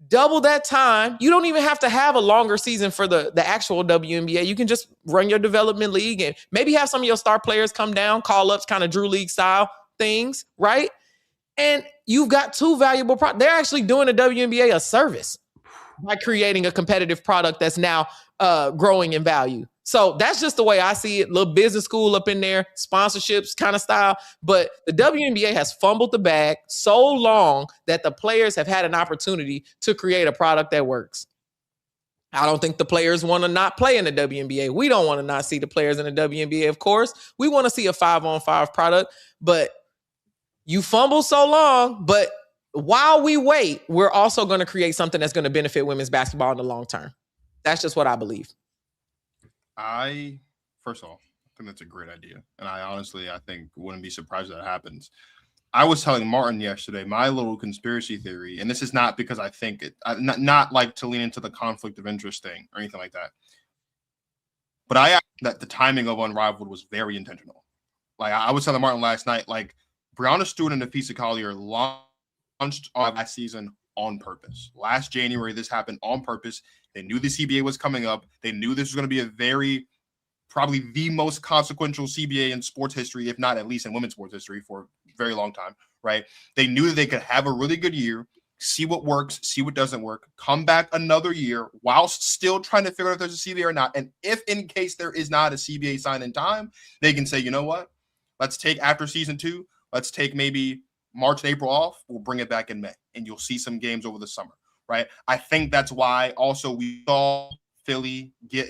double that time. You don't even have to have a longer season for the actual WNBA. You can just run your development league and maybe have some of your star players come down, call ups, kind of Drew League style things, right? And you've got two valuable products. They're actually doing the WNBA a service by creating a competitive product that's now growing in value. So that's just the way I see it. Little business school up in there, sponsorships kind of style. But the WNBA has fumbled the bag so long that the players have had an opportunity to create a product that works. I don't think the players want to not play in the WNBA. We don't want to not see the players in the WNBA, of course. We want to see a 5-on-5 product. But you fumble so long, but while we wait, we're also going to create something that's going to benefit women's basketball in the long term. That's just what I believe. First of all, I think that's a great idea. And I think wouldn't be surprised if that happens. I was telling Martin yesterday, my little conspiracy theory, and this is not because I think it, not like to lean into the conflict of interest thing or anything like that. But that the timing of Unrivaled was very intentional. Like I was telling Martin last night, like Brianna Stewart and Nafisa Collier launched last season on purpose. Last January, this happened on purpose. They knew the CBA was coming up. They knew this was going to be probably the most consequential CBA in sports history, if not at least in women's sports history for a very long time, right? They knew that they could have a really good year, see what works, see what doesn't work, come back another year whilst still trying to figure out if there's a CBA or not. And if in case there is not a CBA signed in time, they can say, you know what? Let's take after season 2, let's take maybe March and April off. We'll bring it back in May, and you'll see some games over the summer, right? I think that's why also we saw Philly get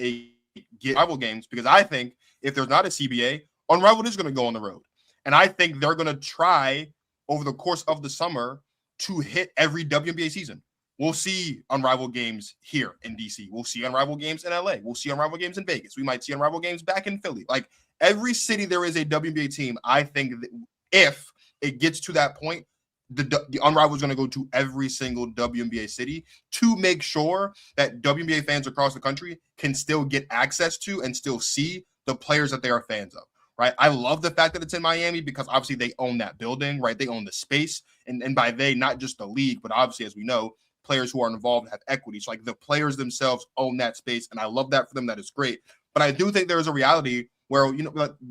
Unrivaled games, because I think if there's not a CBA, Unrivaled is going to go on the road. And I think they're going to try over the course of the summer to hit every WNBA season. We'll see Unrivaled games here in DC. We'll see Unrivaled games in LA. We'll see Unrivaled games in Vegas. We might see Unrivaled games back in Philly. Like every city there is a WNBA team, I think that if it gets to that point, the Unrivaled is going to go to every single WNBA city to make sure that WNBA fans across the country can still get access to and still see the players that they are fans of, right? I love the fact that it's in Miami because obviously they own that building, right? They own the space. And by they, not just the league, but obviously, as we know, players who are involved have equity. So like the players themselves own that space. And I love that for them. That is great. But I do think there is a reality where,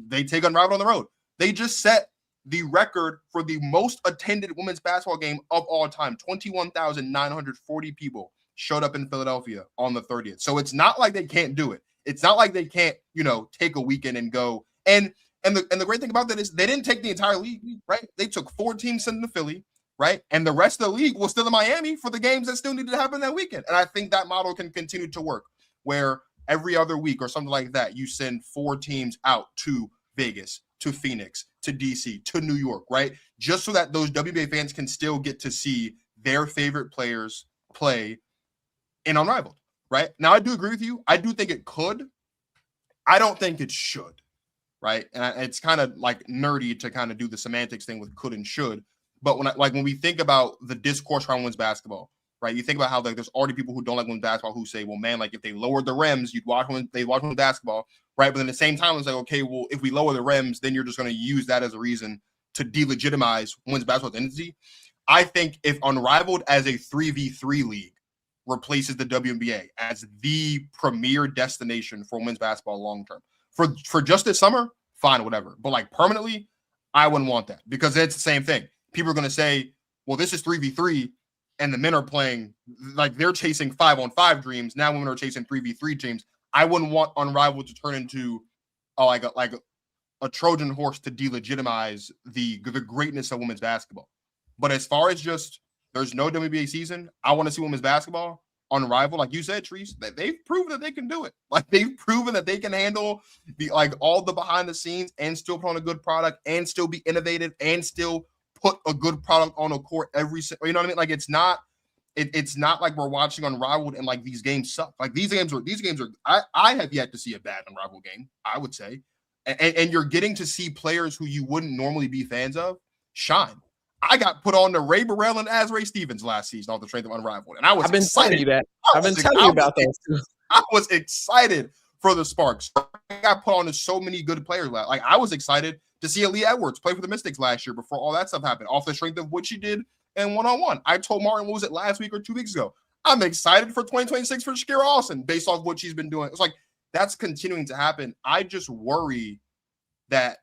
they take Unrivaled on the road. They just set the record for the most attended women's basketball game of all time. 21,940 people showed up in Philadelphia on the 30th. So it's not like they can't do it. It's not like they can't, take a weekend and go. And the great thing about that is they didn't take the entire league, right? They took 4 teams sent to Philly, right? And the rest of the league was still in Miami for the games that still needed to happen that weekend. And I think that model can continue to work where every other week or something like that, you send 4 teams out to Vegas, to Phoenix, to DC, to New York, right? Just so that those WNBA fans can still get to see their favorite players play in Unrivaled, right? Now, I do agree with you. I do think it could. I don't think it should, right? And it's kind of like nerdy to kind of do the semantics thing with could and should. But when we think about the discourse around women's basketball, right? You think about how there's already people who don't like women's basketball who say, well, man, like if they lowered the rims, they'd watch women's basketball, right? But at the same time, it's like, okay, well, if we lower the rims, then you're just going to use that as a reason to delegitimize women's basketball identity. I think if Unrivaled as a 3v3 league replaces the WNBA as the premier destination for women's basketball long term, for just this summer, fine, whatever. But like permanently, I wouldn't want that because it's the same thing. People are going to say, well, this is 3v3. And the men are playing like they're chasing 5-on-5 dreams. Now women are chasing 3v3 dreams. I wouldn't want Unrivaled to turn into like a Trojan horse to delegitimize the greatness of women's basketball. But as far as just there's no WNBA season, I want to see women's basketball Unrivaled, like you said, Trice, that they've proven that they can do it. Like they've proven that they can handle all the behind the scenes and still put on a good product and still be innovative and still put a good product on a court every, you know what I mean? Like it's not like we're watching Unrivaled and like these games suck. Like these games are, I have yet to see a bad Unrivaled game, I would say. And you're getting to see players who you wouldn't normally be fans of shine. I got put on to Ray Burrell and Azrae Stevens last season off the strength of Unrivaled. And I've been telling you that. I've been telling you about those too. I was excited for the Sparks. I got put on to so many good players. Like I was excited to see Aaliyah Edwards play for the Mystics last year before all that stuff happened, off the strength of what she did in one-on-one. I told Martin, what was it, last week or 2 weeks ago? I'm excited for 2026 for Shakira Austin based off what she's been doing. It's like that's continuing to happen. I just worry that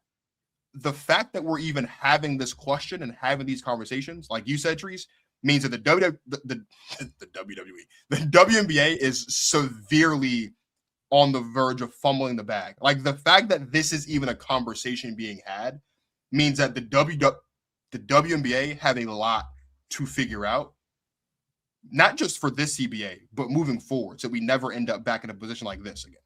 the fact that we're even having this question and having these conversations, like you said, Treese, means that the WNBA is severely on the verge of fumbling the bag. Like the fact that this is even a conversation being had means that the WNBA have a lot to figure out, not just for this CBA, but moving forward, so we never end up back in a position like this again.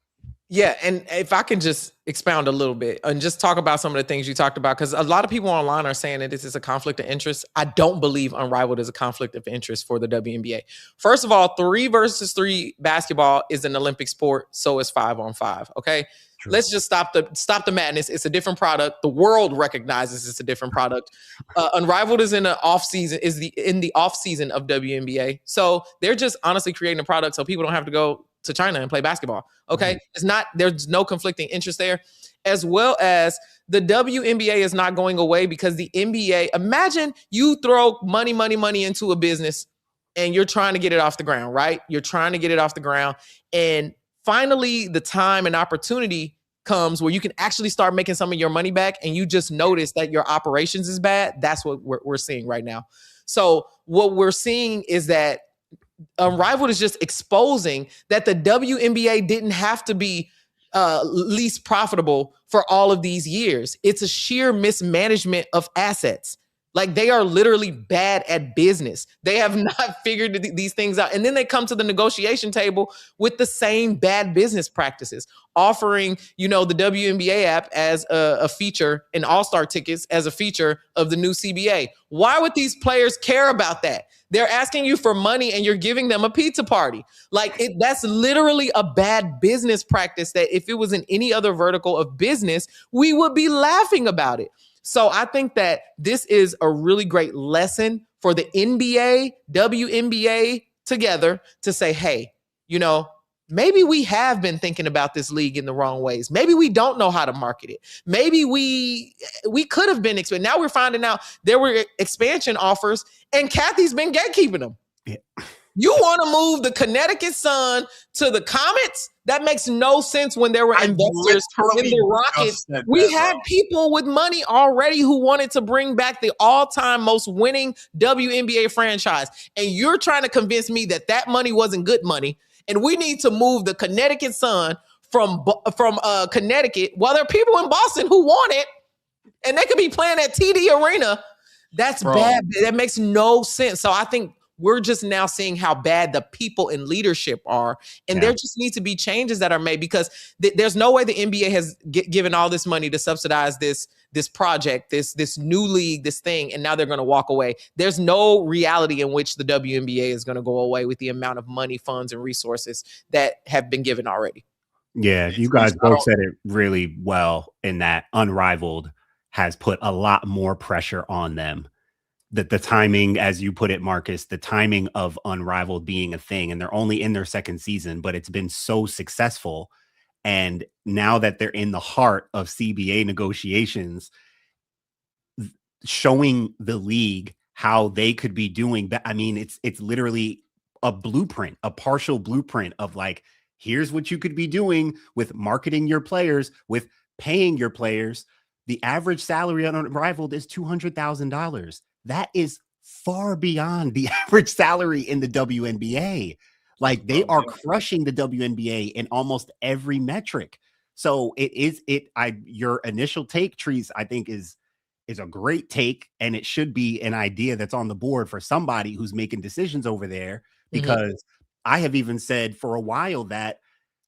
Yeah, and if I can just expound a little bit and just talk about some of the things you talked about, because a lot of people online are saying that this is a conflict of interest. I don't believe Unrivaled is a conflict of interest for the WNBA. First of all, 3 versus 3 basketball is an Olympic sport, so is 5-on-5. Okay, true. Let's just stop the madness. It's a different product. The world recognizes it's a different product. Unrivaled is in the off season, in the off season of WNBA, so they're just honestly creating a product so people don't have to go to China and play basketball. Okay. There's no conflicting interest there, as well as the WNBA is not going away because the NBA, imagine you throw money into a business and you're trying to get it off the ground, right? You're trying to get it off the ground. And finally the time and opportunity comes where you can actually start making some of your money back. And you just notice that your operations is bad. That's what we're seeing right now. So what we're seeing is that Unrivaled is just exposing that the WNBA didn't have to be least profitable for all of these years. It's a sheer mismanagement of assets. Like they are literally bad at business. They have not figured these things out. And then they come to the negotiation table with the same bad business practices, offering, the WNBA app as a feature and All-Star tickets as a feature of the new CBA. Why would these players care about that? They're asking you for money and you're giving them a pizza party. That's literally a bad business practice that if it was in any other vertical of business, we would be laughing about it. So I think that this is a really great lesson for the NBA, WNBA together to say, hey, maybe we have been thinking about this league in the wrong ways. Maybe we don't know how to market it. Maybe we could have been expanded. Now we're finding out there were expansion offers and Kathy's been gatekeeping them. Yeah. You want to move the Connecticut Sun to the Comets? That makes no sense when there were investors in the Rockets. We had people with money already who wanted to bring back the all-time most winning WNBA franchise. And you're trying to convince me that that money wasn't good money. And we need to move the Connecticut Sun from Connecticut. Well, there are people in Boston who want it, and they could be playing at TD Arena. That's bad. That makes no sense. So I think we're just now seeing how bad the people in leadership are. And there just needs to be changes that are made because there's no way the NBA has given all this money to subsidize this project, this new league, this thing, and now they're going to walk away. There's no reality in which the WNBA is going to go away with the amount of money, funds, and resources that have been given already. Yeah, you guys both said it really well in that Unrivaled has put a lot more pressure on them. That the timing, as you put it, Marcus, the timing of Unrivaled being a thing, and they're only in their second season, but it's been so successful. And now that they're in the heart of CBA negotiations, showing the league how they could be doing. I mean, it's literally a blueprint, a partial blueprint of like, here's what you could be doing with marketing your players, with paying your players. The average salary on Unrivaled is $200,000. That is far beyond the average salary in the WNBA. Like they are crushing the WNBA in almost every metric. So your initial take, Treese, I think is a great take, and it should be an idea that's on the board for somebody who's making decisions over there, because I have even said for a while that,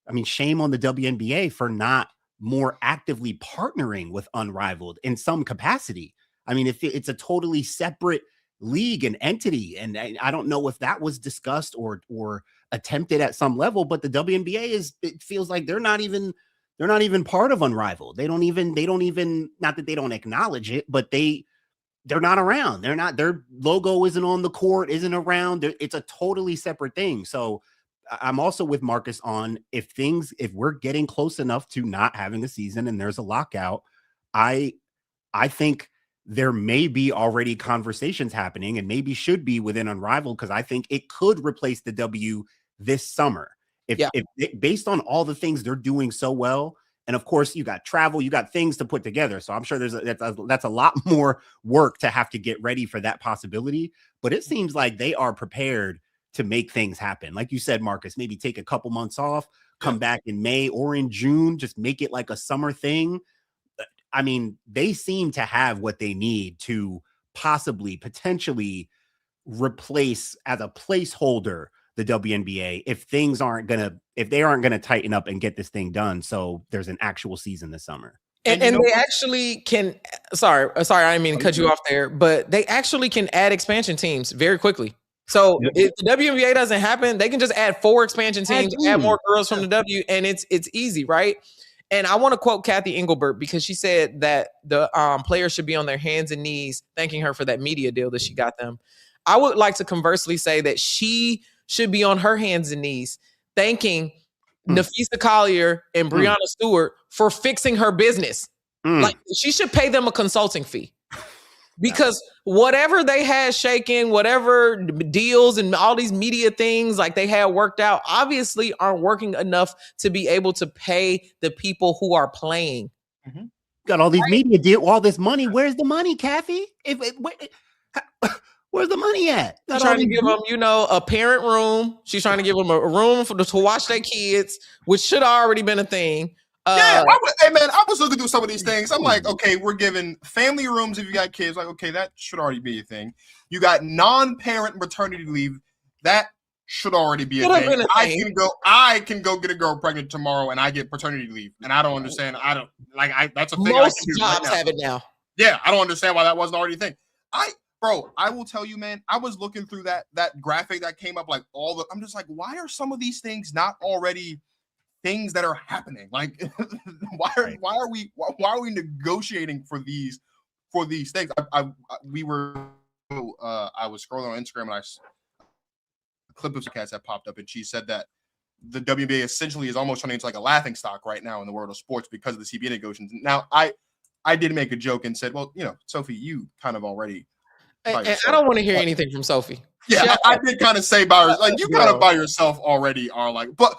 I mean, shame on the WNBA for not more actively partnering with Unrivaled in some capacity. I mean, if it's a totally separate league and entity, and I don't know if that was discussed or attempted at some level, but the WNBA it feels like they're not even part of Unrivaled. They don't even, not that they don't acknowledge it, but they're not around. Their logo isn't on the court, isn't around. It's a totally separate thing. So I'm also with Marcus on if we're getting close enough to not having a season and there's a lockout, I think there may be already conversations happening and maybe should be within Unrivaled, because I think it could replace the W this summer. If based on all the things they're doing so well, and of course you got travel, you got things to put together. So I'm sure that's a lot more work to have to get ready for that possibility. But it seems like they are prepared to make things happen. Like you said, Marcus, maybe take a couple months off, come back in May or in June, just make it like a summer thing. I mean, they seem to have what they need to potentially replace as a placeholder the WNBA if they aren't gonna tighten up and get this thing done. So there's an actual season this summer. And they actually can. Sorry, I didn't mean to cut you off there, but they actually can add expansion teams very quickly. So if the WNBA doesn't happen, they can just add 4 expansion teams, add more girls from the W, and it's easy, right? And I want to quote Kathy Engelbert, because she said that the players should be on their hands and knees thanking her for that media deal that she got them. I would like to conversely say that she should be on her hands and knees thanking Nafisa Collier and Breonna Stewart for fixing her business. Like, she should pay them a consulting fee. Because whatever they had shaken, whatever deals and all these media things like they had worked out, obviously aren't working enough to be able to pay the people who are playing. Got all these media deal, all this money. Where's the money, Kathy? Where's the money at? She's trying to give them, a parent room. She's trying to give them a room to watch their kids, which should have already been a thing. I was looking through some of these things. I'm like, okay, we're giving family rooms if you got kids. Like, okay, that should already be a thing. You got non-parent maternity leave. That should already be a thing. I can go get a girl pregnant tomorrow and I get paternity leave. And I don't understand. That's a thing. Most jobs have it now. Yeah, I don't understand why that wasn't already a thing. I will tell you, man, I was looking through that graphic that came up, like I'm just like, why are some of these things not already things that are happening? Like, why are we negotiating for these things? I was scrolling on Instagram and a clip of cats that popped up, and she said that the WNBA essentially is almost turning into like a laughing stock right now in the world of sports because of the CBA negotiations. Now, I did make a joke and said, well, Sophie, you kind of already. And I don't want to hear anything from Sophie. Yeah, I did kind of say you kind of by yourself already are like, but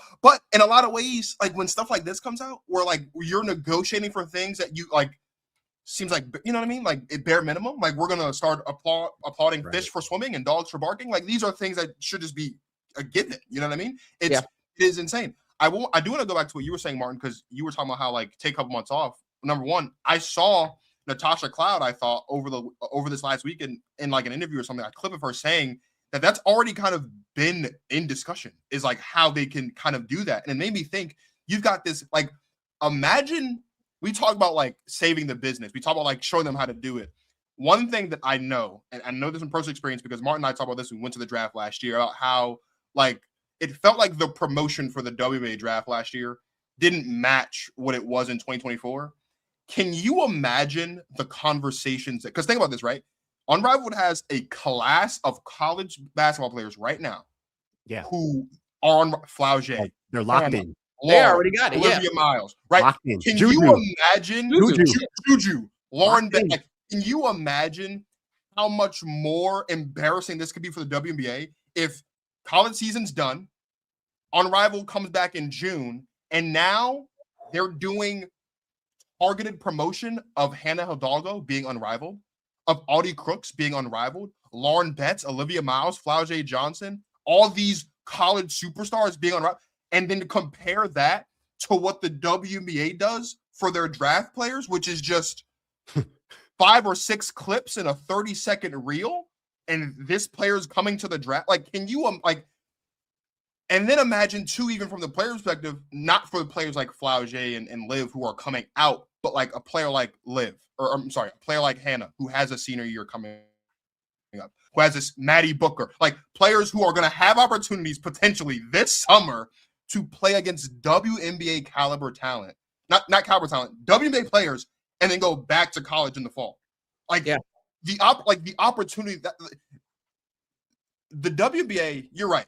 in a lot of ways, like when stuff like this comes out, where like you're negotiating for things that you like, seems like, you know what I mean? Like at bare minimum, like we're gonna start applauding fish for swimming and dogs for barking. Like these are things that should just be a given. You know what I mean? It is insane. I do want to go back to what you were saying, Martin, because you were talking about how like take a couple months off. Number one, I saw Natasha Cloud, I thought over this last week in like an interview or something, a clip of her saying that's already kind of been in discussion, is like how they can kind of do that. And it made me think, you've got this, like, imagine we talk about like saving the business. We talk about like showing them how to do it. One thing that I know, and I know this from personal experience because Martin and I talked about this when we went to the draft last year, about how like it felt like the promotion for the WNBA draft last year didn't match what it was in 2024. Can you imagine the conversations because think about this, right? Unrivaled has a class of college basketball players right now. Yeah. Who are on Flaugier. They're locked in. They already got it. Olivia Miles, right? Locked in. Can Juju. you imagine Juju, Lauren Locked in. Beck? Can you imagine how much more embarrassing this could be for the WNBA if college season's done, Unrivaled comes back in June, and now they're doing targeted promotion of Hannah Hidalgo being Unrivaled, of Audie Crooks being Unrivaled, Lauren Betts, Olivia Miles, Flaugier Johnson, all these college superstars being Unrivaled, and then to compare that to what the WNBA does for their draft players, which is just 5 or 6 clips in a 30-second reel, and this player's coming to the draft. Like, can you and then imagine too, even from the player's perspective, not for the players like Flaugier and Liv who are coming out, but like a player like Liv, or I'm sorry, a player like Hannah who has a senior year coming up, who has this Maddie Booker, like players who are going to have opportunities potentially this summer to play against WNBA caliber talent, not caliber talent, WNBA players, and then go back to college in the fall. Like the opportunity that the WNBA, you're right.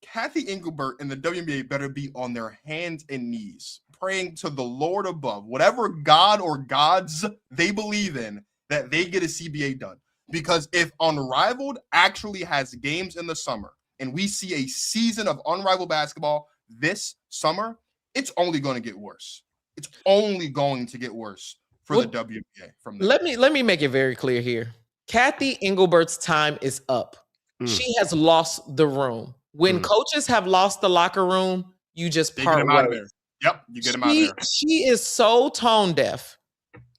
Kathy Engelbert and the WNBA better be on their hands and knees, praying to the Lord above, whatever God or gods they believe in, that they get a CBA done. Because if Unrivaled actually has games in the summer and we see a season of Unrivaled basketball this summer, it's only going to get worse. It's only going to get worse for the WNBA from there. Let me make it very clear here. Kathy Engelbert's time is up. She has lost the room. When coaches have lost the locker room, you just part ways. Yep, you get them out of there. She is so tone deaf.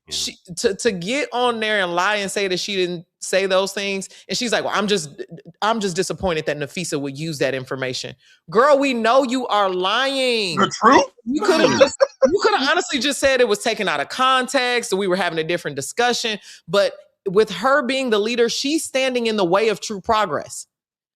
She to get on there and lie and say that she didn't say those things, and she's like, "Well, I'm just disappointed that Nafisa would use that information." Girl, we know you are lying. The truth? You could have honestly just said it was taken out of context, or we were having a different discussion. But with her being the leader, she's standing in the way of true progress.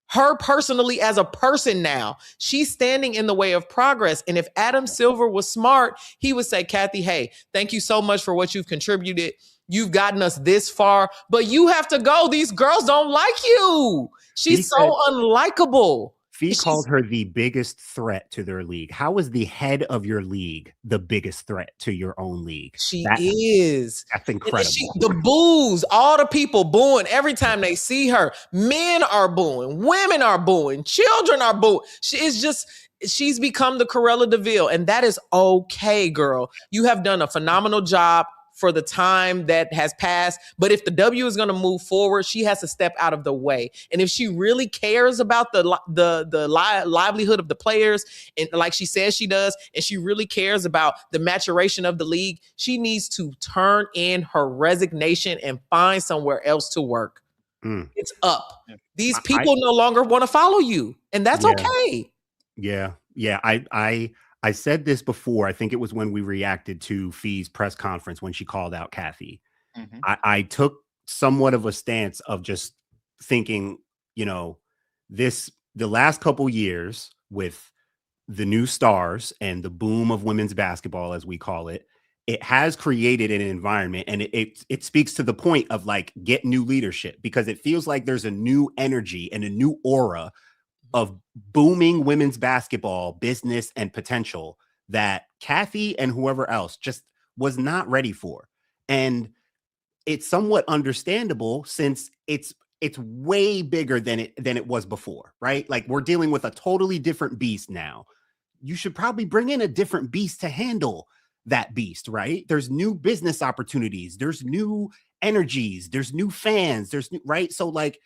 Her personally as a person now, she's standing in the way of progress. And if Adam Silver was smart, he would say, Kathy, hey, thank you so much for what you've contributed. You've gotten us this far, but you have to go. These girls don't like you. She's so unlikable. Fee called her the biggest threat to their league. How is the head of your league the biggest threat to your own league? She is. That's incredible. The boos, all the people booing every time they see her. Men are booing, women are booing, children are booing. She's become the Corella DeVille, and that is okay, girl. You have done a phenomenal job for the time that has passed. But if the W is going to move forward, she has to step out of the way. And if she really cares about the livelihood of the players, and like she says she does, and she really cares about the maturation of the league, she needs to turn in her resignation and find somewhere else to work. It's up. These people no longer want to follow you, and that's okay. Yeah. I said this before. I think it was when we reacted to Fee's press conference when she called out Kathy. I took somewhat of a stance of just thinking, the last couple years with the new stars and the boom of women's basketball, as we call it, it has created an environment, and it speaks to the point of like, get new leadership, because it feels like there's a new energy and a new aura of booming women's basketball business and potential that Kathy and whoever else just was not ready for. And it's somewhat understandable, since it's way bigger than it was before, right? Like, we're dealing with a totally different beast now. You should probably bring in a different beast to handle that beast, right? There's new business opportunities, there's new energies, there's new fans, right? So like,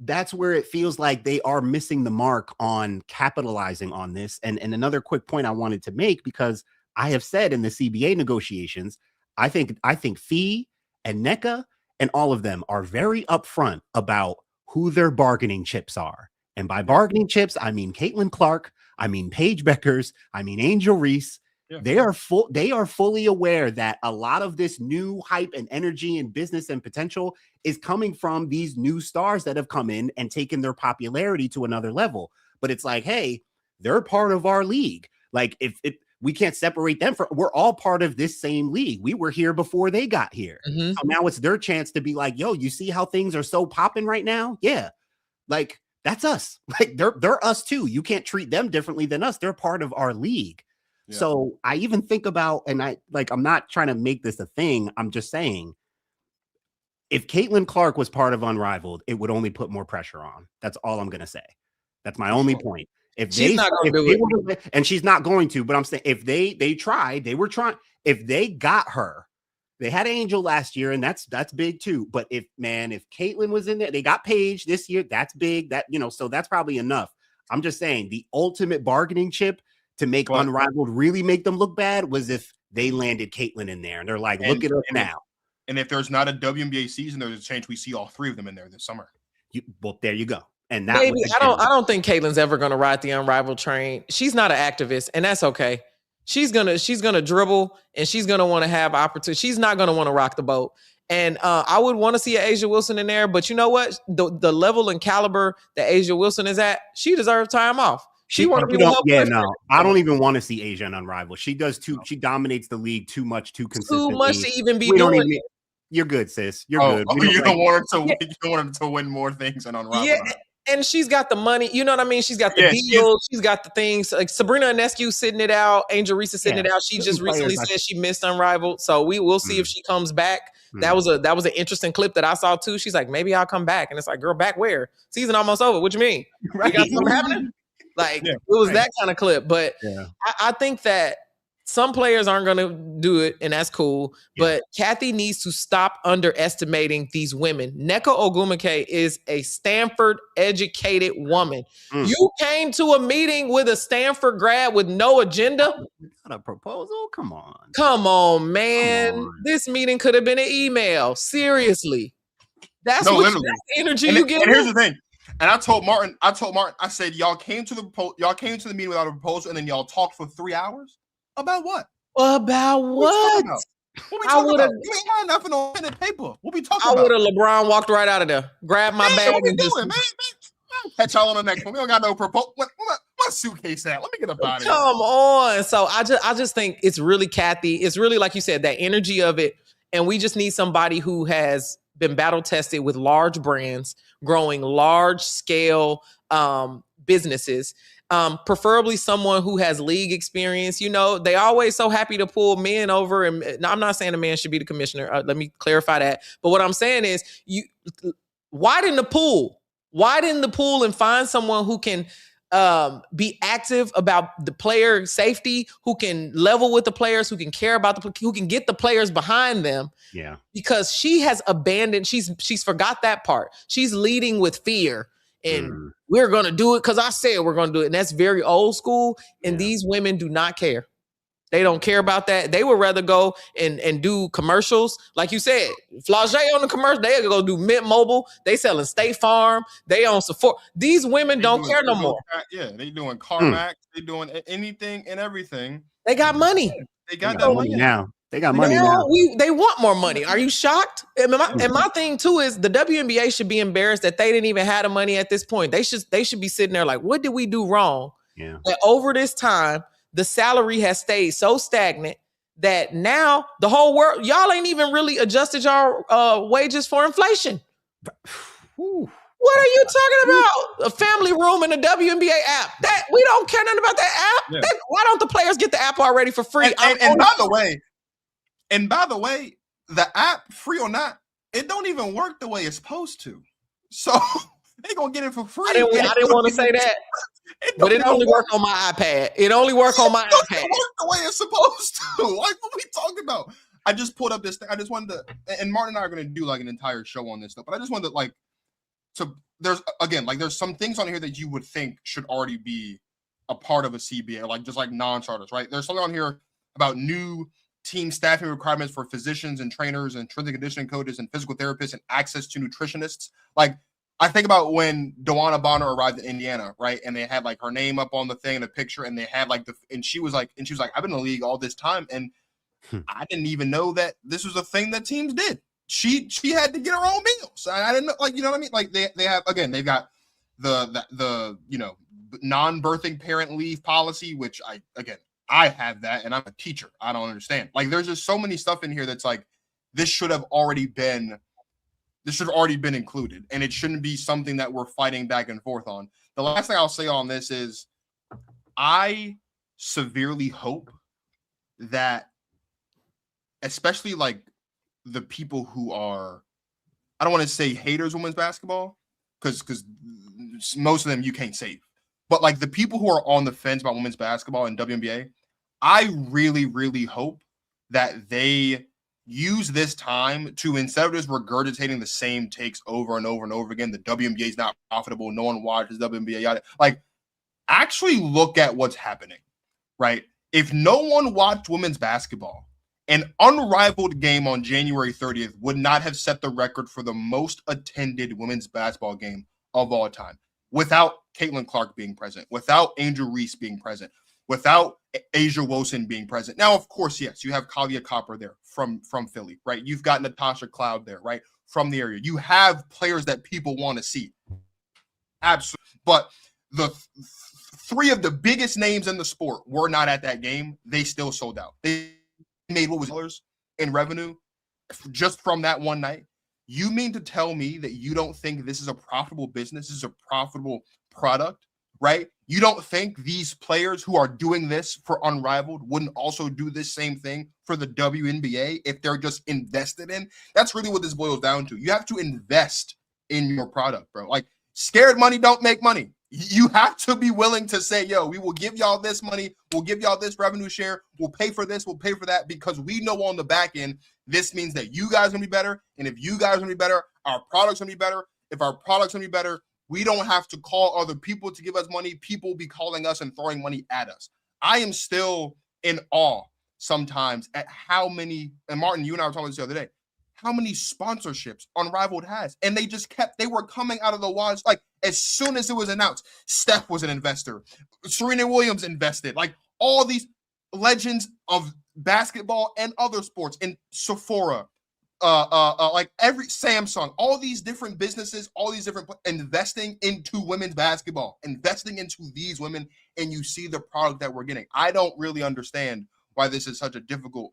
that's where it feels like they are missing the mark on capitalizing on this. And another quick point I wanted to make, because I have said in the CBA negotiations, I think Fee and NECA and all of them are very upfront about who their bargaining chips are. And by bargaining chips, I mean Caitlin Clark, I mean Paige Beckers, I mean Angel Reese. Yeah. They are fully aware that a lot of this new hype and energy and business and potential is coming from these new stars that have come in and taken their popularity to another level. But it's like, hey, they're part of our league. Like, if we can't separate them we're all part of this same league. We were here before they got here. So now it's their chance to be like, yo, you see how things are so popping right now? Yeah. Like, that's us. Like, they're us too. You can't treat them differently than us. They're part of our league. Yeah. So I even think about, and I'm not trying to make this a thing. I'm just saying, if Caitlin Clark was part of Unrivaled, it would only put more pressure on. That's all I'm going to say. That's my only point. If she's not going to do it, and she's not going to, but I'm saying, if they tried, they were trying, if they got her, they had Angel last year, and that's big too. But if Caitlin was in there, they got Paige this year, that's big. So that's probably enough. I'm just saying, the ultimate bargaining chip to make Unrivaled really make them look bad was if they landed Caitlin in there and they're like, look at us now. And if there's not a WNBA season, there's a chance we see all three of them in there this summer. Well, there you go. And that maybe I don't think Caitlin's ever going to ride the Unrivaled train. She's not an activist, and that's okay. She's gonna dribble, and she's gonna want to have opportunity. She's not gonna want to rock the boat. And I would want to see an Asia Wilson in there, but you know what? The level and caliber that Asia Wilson is at, she deserves time off. She want to be I don't even want to see Asia and Unrivaled. She does too. She dominates the league too much, too consistently. Too much to even be doing it. You're good, sis. You're good. You don't want her to win more things than Unrivaled. Yeah, and she's got the money. You know what I mean? She's got the deals. She's got the things. Like Sabrina Ionescu sitting it out. Angel Reese is sitting it out. She just recently said she missed Unrivaled. So we'll see if she comes back. That was an interesting clip that I saw too. She's like, maybe I'll come back. And it's like, girl, back where? Season almost over. What you mean? Right. You got something happening? Like, it was that kind of clip. But I think that some players aren't going to do it, and that's cool. But Kathy needs to stop underestimating these women. Nneka Ogwumike is a Stanford-educated woman. You came to a meeting with a Stanford grad with no agenda? Not a proposal? Come on. Come on, man. Come on. This meeting could have been an email. Seriously. That's that's the energy you get. And here's the thing. And I told Martin, I said, y'all came to the meeting without a proposal, and then y'all talked for 3 hours? About what? About what? What we talking about? You ain't had nothing on pen and paper. What we talking about? I would have LeBron walked right out of there, grabbed my bag, what we and doing, just man? Catch y'all on the next one. We don't got no proposal. What suitcase at? Let me get up out of here. Come on. So I just think it's really Kathy. It's really, like you said, that energy of it. And we just need somebody who has been battle tested with large brands, growing large scale businesses. Preferably someone who has league experience. You know, they always so happy to pull men over. And I'm not saying a man should be the commissioner. Let me clarify that. But what I'm saying is, you widen the pool and find someone who can be active about the player safety, who can level with the players, who can care about who can get the players behind them. Yeah. Because she has abandoned, she's forgot that part. She's leading with fear. And we're going to do it because I said we're going to do it. And that's very old school. And these women do not care. They don't care about that. They would rather go and do commercials. Like you said, Flage on the commercial, they go do Mint Mobile. They selling State Farm. They own support. These women don't care no more. Yeah, they doing CarMax. They doing anything and everything. They got money. They got that money now. They got money now. They want more money. Are you shocked? And my thing too is the WNBA should be embarrassed that they didn't even have the money at this point. They should be sitting there like, what did we do wrong? Yeah. That over this time, the salary has stayed so stagnant that now the whole world, y'all ain't even really adjusted y'all wages for inflation. What are you talking about? A family room in the WNBA app. That we don't care nothing about that app. Yeah. Why don't the players get the app already for free? And by the way, the app, free or not, it don't even work the way it's supposed to. So they gonna get it for free. I didn't want to say that, but it only works on my iPad. It only works on my iPad. It work the way it's supposed to. Like, what we talking about? I just pulled up this thing. I just wanted to, and Martin and I are gonna do like an entire show on this stuff. But I just wanted to there's some things on here that you would think should already be a part of a CBA, like just like non-charters, right? There's something on here about new team staffing requirements for physicians and trainers and strength and conditioning coaches and physical therapists and access to nutritionists. Like, I think about when Dewana Bonner arrived in Indiana, right? And they had like her name up on the thing and a picture, and they had like and she was like, I've been in the league all this time, and I didn't even know that this was a thing that teams did. She had to get her own meals. I didn't know, like, you know what I mean? Like they have, again, they've got the non-birthing parent leave policy, which I have that, and I'm a teacher. I don't understand. Like, there's just so many stuff in here that's like, this should have already been included, and it shouldn't be something that we're fighting back and forth on. The last thing I'll say on this is I severely hope that, especially like the people who are, I don't want to say haters of women's basketball, because most of them you can't save, but like the people who are on the fence about women's basketball and WNBA, I really, really hope that they use this time to, instead of just regurgitating the same takes over and over and over again, the WNBA is not profitable, no one watches WNBA, yada, like, actually look at what's happening, right? If no one watched women's basketball, an Unrivaled game on January 30th would not have set the record for the most attended women's basketball game of all time, without Caitlin Clark being present, without Angel Reese being present, without Asia Wilson being present. Now, of course, yes, you have Kalia Copper there from Philly, right? You've got Natasha Cloud there, right, from the area. You have players that people want to see. Absolutely. But the three of the biggest names in the sport were not at that game. They still sold out. They made what was dollars in revenue just from that one night. You mean to tell me that you don't think this is a profitable business, this is a profitable product right? You don't think these players who are doing this for Unrivaled wouldn't also do this same thing for the WNBA if they're just invested in? That's really what this boils down to. You have to invest in your product, bro. Like, scared money don't make money. You have to be willing to say, yo, we will give y'all this money. We'll give y'all this revenue share. We'll pay for this. We'll pay for that, because we know on the back end, this means that you guys are going to be better. And if you guys are going to be better, our product's going to be better. If our product's going to be better, we don't have to call other people to give us money. People be calling us and throwing money at us. I am still in awe sometimes at how many, and Martin, you and I were talking about this the other day, how many sponsorships Unrivaled has. And they were coming out of the wash. Like, as soon as it was announced, Steph was an investor. Serena Williams invested. Like, all these legends of basketball and other sports, in Sephora, like every Samsung, all these different businesses, all these different investing into women's basketball, investing into these women, and you see the product that we're getting. I don't really understand why this is such a difficult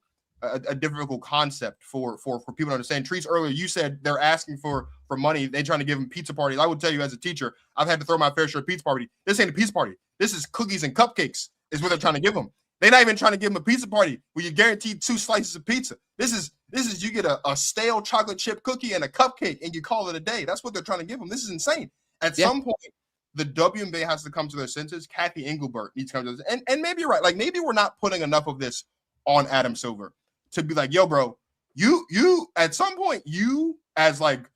concept for people to understand. Trice, earlier you said they're asking for money. They're trying to give them pizza parties. I would tell you, as a teacher, I've had to throw my fair share of pizza party. This ain't a pizza party. This is cookies and cupcakes is what they're trying to give them. They're not even trying to give them a pizza party where you guarantee 2 slices of pizza. This is you get a stale chocolate chip cookie and a cupcake and you call it a day. That's what they're trying to give them. This is insane. At some point, the WNBA has to come to their senses. Kathy Engelbert needs to come to this. And maybe you're right. Like, maybe we're not putting enough of this on Adam Silver to be like, yo, bro, you at some point, you as like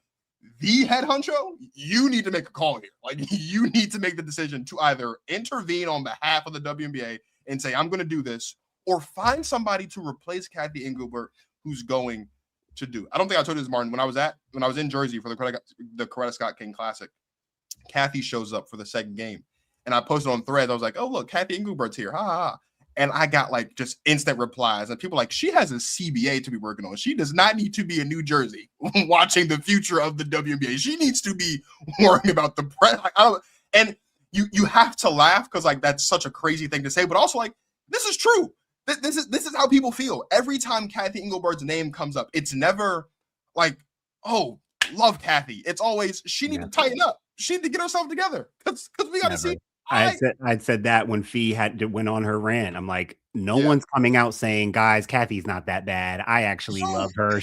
the head honcho, you need to make a call here. Like, you need to make the decision to either intervene on behalf of the WNBA and say, I'm going to do this, or find somebody to replace Kathy Engelbert who's going to do. I don't think I told you this, Martin. When I was in Jersey for the Coretta Scott King Classic, Kathy shows up for the second game, and I posted on Threads. I was like, oh, look, Kathy Engelbert's here. Ha ha ha. And I got like just instant replies, and people like, she has a CBA to be working on. She does not need to be in New Jersey watching the future of the WNBA. She needs to be worrying about the press. Like, and you have to laugh because like that's such a crazy thing to say, but also like this is true. This is how people feel every time Kathy Engelbert's name comes up. It's never like, oh, love Kathy. It's always she need to tighten up. She need to get herself together because we got to see. I'd said that when Fee went on her rant. I'm like, no one's coming out saying, guys, Kathy's not that bad. I actually love her.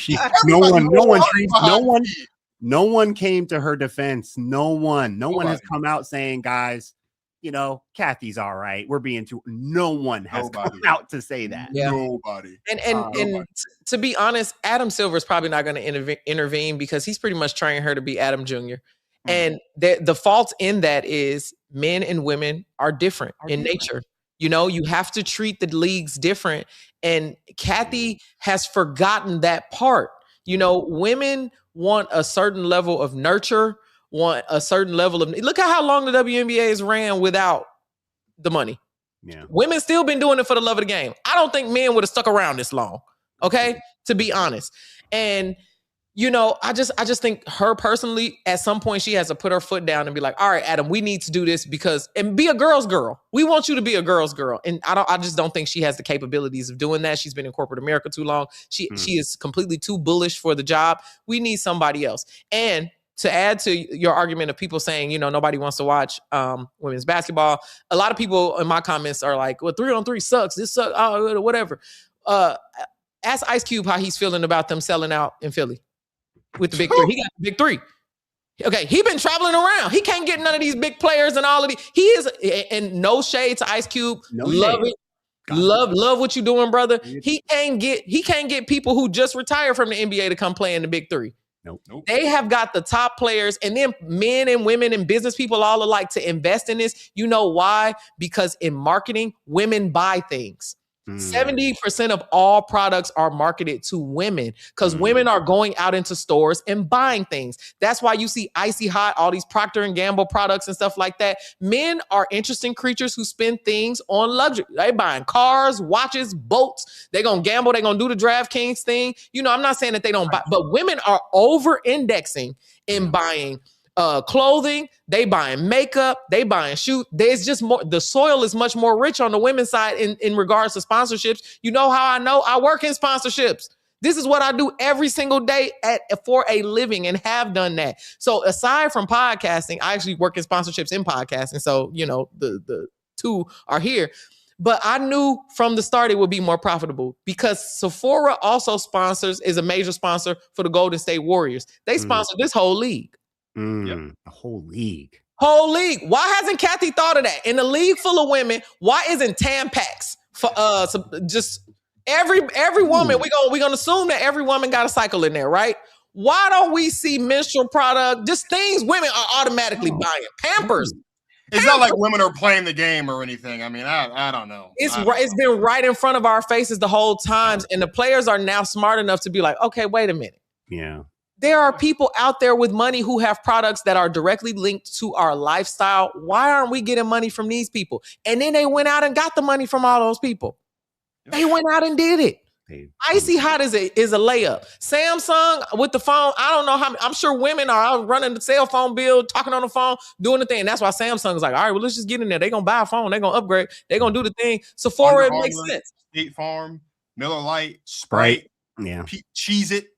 No one came to her defense. No one has come out saying, guys, you know, Kathy's all right. We're being too. No one has come out to say that. Yeah. Nobody. And to be honest, Adam Silver is probably not going to intervene because he's pretty much training her to be Adam Jr. And the fault in that is men and women are different in nature. You know, you have to treat the leagues different. And Kathy has forgotten that part. You know, women want a certain level of nurture, want a certain level of, look at how long the WNBA has ran without the money. Yeah. Women still been doing it for the love of the game. I don't think men would have stuck around this long. Okay. To be honest. And, you know, I just think her personally, at some point, she has to put her foot down and be like, all right, Adam, we need to do this and be a girl's girl. We want you to be a girl's girl. And I just don't think she has the capabilities of doing that. She's been in corporate America too long. She is completely too bullish for the job. We need somebody else. And to add to your argument of people saying, you know, nobody wants to watch women's basketball. A lot of people in my comments are like, well, 3-on-3 sucks. This sucks. Oh, whatever. Ask Ice Cube how he's feeling about them selling out in Philly. With the big three. He got the big three. Okay, he been traveling around. He can't get none of these big players and all of these. He is, and no shade to Ice Cube. Love it. Love what you doing, brother. He can't get people who just retired from the NBA to come play in the big three. Nope. They have got the top players, and then men and women and business people all alike to invest in this. You know why? Because in marketing, women buy things. 70% of all products are marketed to women because women are going out into stores and buying things. That's why you see Icy Hot, all these Procter & Gamble products and stuff like that. Men are interesting creatures who spend things on luxury. They buying cars, watches, boats. They're going to gamble. They're going to do the DraftKings thing. You know, I'm not saying that they don't buy, but women are over-indexing in buying clothing, they buying makeup, they buying shoes. There's just more, the soil is much more rich on the women's side in regards to sponsorships. You know how I know? I work in sponsorships. This is what I do every single day for a living and have done that. So aside from podcasting, I actually work in sponsorships in podcasting. So, the two are here. But I knew from the start it would be more profitable because Sephora also is a major sponsor for the Golden State Warriors. They sponsor this whole league. The whole league. Whole league. Why hasn't Kathy thought of that? In a league full of women, why isn't Tampax for just every woman? We're gonna assume that every woman got a cycle in there, right? Why don't we see menstrual product? Just things women are automatically buying. Pampers. It's not like women are playing the game or anything. I mean, I don't know. It's been right in front of our faces the whole time, and the players are now smart enough to be like, okay, wait a minute. Yeah. There are people out there with money who have products that are directly linked to our lifestyle. Why aren't we getting money from these people? And then they went out and got the money from all those people. They went out and did it. Icy Hot is a layup. Samsung with the phone, I don't know how. I'm sure women are out running the cell phone bill, talking on the phone, doing the thing. And that's why Samsung is like, all right, well, let's just get in there. They're going to buy a phone. They're going to upgrade. They're going to do the thing. Sephora, it makes sense. State Farm, Miller Lite, Sprite, Cheez-It.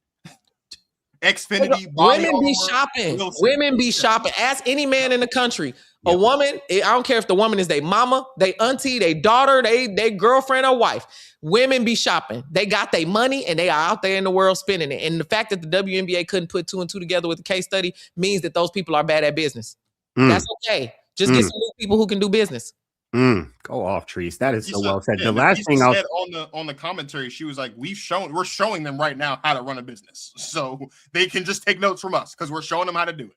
Xfinity, women be shopping. Women be shopping. Ask any man in the country. A woman, I don't care if the woman is their mama, their auntie, their daughter, their girlfriend or wife. Women be shopping. They got their money and they are out there in the world spending it. And the fact that the WNBA couldn't put 2 and 2 together with the case study means that those people are bad at business. That's okay. Just get some new people who can do business. Go off, Trees. That is so well said. The last thing I said on the commentary, she was like, we're showing them right now how to run a business, so they can just take notes from us because we're showing them how to do it.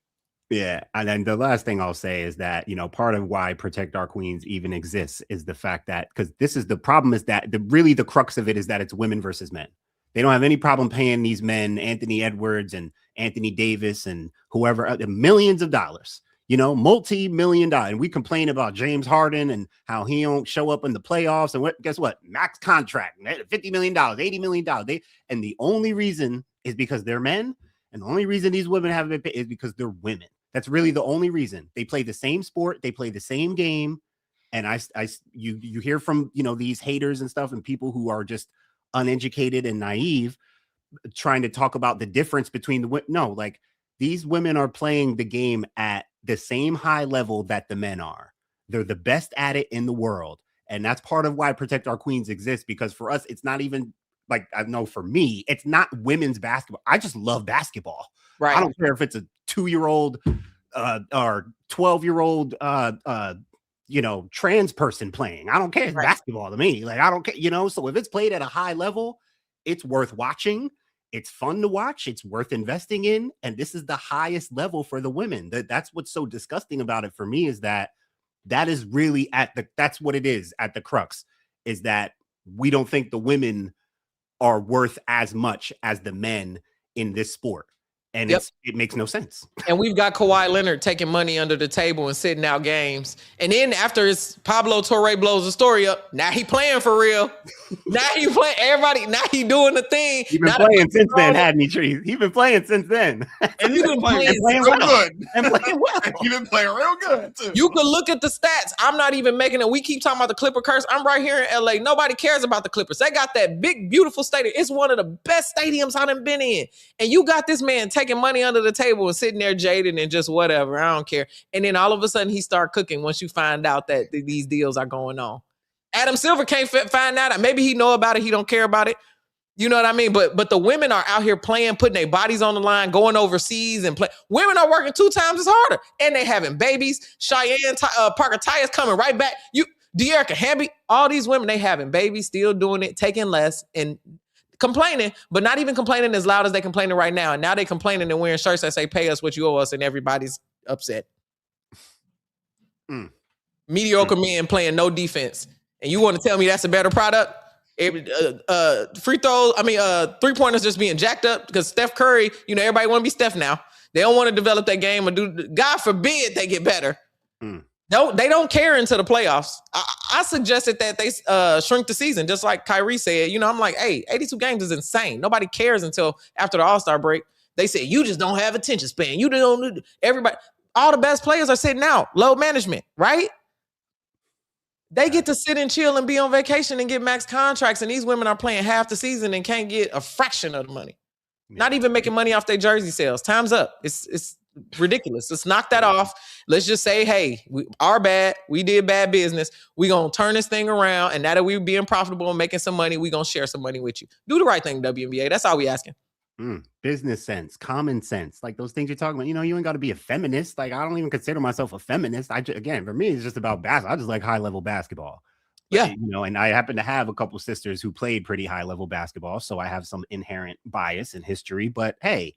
Yeah, and then the last thing I'll say is that part of why Protect Our Queens even exists is the fact that because this is the problem is that the crux of it is that it's women versus men. They don't have any problem paying these men, Anthony Edwards and Anthony Davis and whoever, millions of dollars. Multi-million-dollar. And we complain about James Harden and how he don't show up in the playoffs. And guess what? Max contract, $50 million, $80 million. And the only reason is because they're men. And the only reason these women haven't been paid is because they're women. That's really the only reason. They play the same sport. They play the same game. And you hear from, these haters and stuff and people who are just uneducated and naive trying to talk about the difference between these women are playing the game at the same high level that the men are. They're the best at it in the world. And that's part of why Protect Our Queens exists, because for us, it's not even I know for me, it's not women's basketball. I just love basketball. Right. I don't care if it's a 2-year-old or 12-year-old, trans person playing. I don't care. It's basketball to me. I don't care, so if it's played at a high level, it's worth watching. It's fun to watch. It's worth investing in. And this is the highest level for the women. That's what's so disgusting about it for me is that is really that's what it is at the crux is that we don't think the women are worth as much as the men in this sport. And it makes no sense. And we've got Kawhi Leonard taking money under the table and sitting out games. And then after Pablo Torre blows the story up, now he playing for real. Now he playing everybody. Now he doing the thing. He's been playing since then, hadn't he, Trees? He's been playing since then. And he's been playing real good. And playing well. He's been playing real good, too. You can look at the stats. I'm not even making it. We keep talking about the Clipper curse. I'm right here in LA. Nobody cares about the Clippers. They got that big, beautiful stadium. It's one of the best stadiums I've been in. And you got this man taking money under the table and sitting there jaded and just whatever. I don't care. And then all of a sudden he start cooking once you find out that these deals are going on. Adam Silver can't find out. Maybe he know about it. He don't care about it. You know what I mean? But the women are out here playing, putting their bodies on the line, going overseas and play. Women are working 2 times as harder. And they having babies. Cheyenne Parker Tyus coming right back. De'Erica Hamby, all these women, they having babies, still doing it, taking less and complaining, but not even complaining as loud as they complaining right now. And now they complaining and wearing shirts that say, pay us what you owe us, and everybody's upset. Mediocre men playing no defense. And you want to tell me that's a better product? Free throws, 3-pointers just being jacked up because Steph Curry, everybody want to be Steph now. They don't want to develop that game or God forbid they get better. No, they don't care into the playoffs. I suggested that they shrink the season, just like Kyrie said. I'm like, hey, 82 games is insane. Nobody cares until after the All-Star break. They said, you just don't have attention span. You don't, everybody, all the best players are sitting out, load management, right? They get to sit and chill and be on vacation and get max contracts, and these women are playing half the season and can't get a fraction of the money. Yeah. Not even making money off their jersey sales. Time's up. It's ridiculous. Let's knock that off. Let's just say, hey, our bad. We did bad business. We're going to turn this thing around, and now that we're being profitable and making some money, we're going to share some money with you. Do the right thing, WNBA. That's all we asking. Business sense, common sense, like those things you're talking about. You ain't got to be a feminist. Like, I don't even consider myself a feminist. Again, for me, it's just about basketball. I just like high level basketball. Yeah. And I happen to have a couple sisters who played pretty high level basketball. So I have some inherent bias and history, but hey,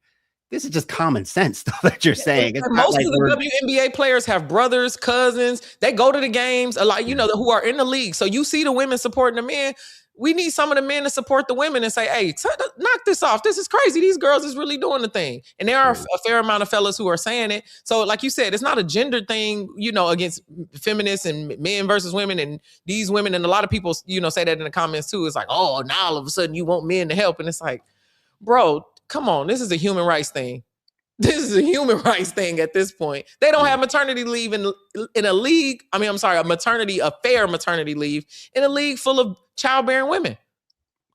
this is just common sense stuff that you're saying. It's most of the WNBA players have brothers, cousins. They go to the games a lot, who are in the league. So you see the women supporting the men. We need some of the men to support the women and say, hey, knock this off. This is crazy. These girls is really doing the thing. And there are a fair amount of fellas who are saying it. So like you said, it's not a gender thing, against feminists and men versus women and these women. And a lot of people, say that in the comments too. It's like, oh, now all of a sudden you want men to help. And it's like, bro, come on. This is a human rights thing. This is a human rights thing at this point. They don't have maternity leave in a league. I mean, I'm sorry, a fair maternity leave in a league full of childbearing women.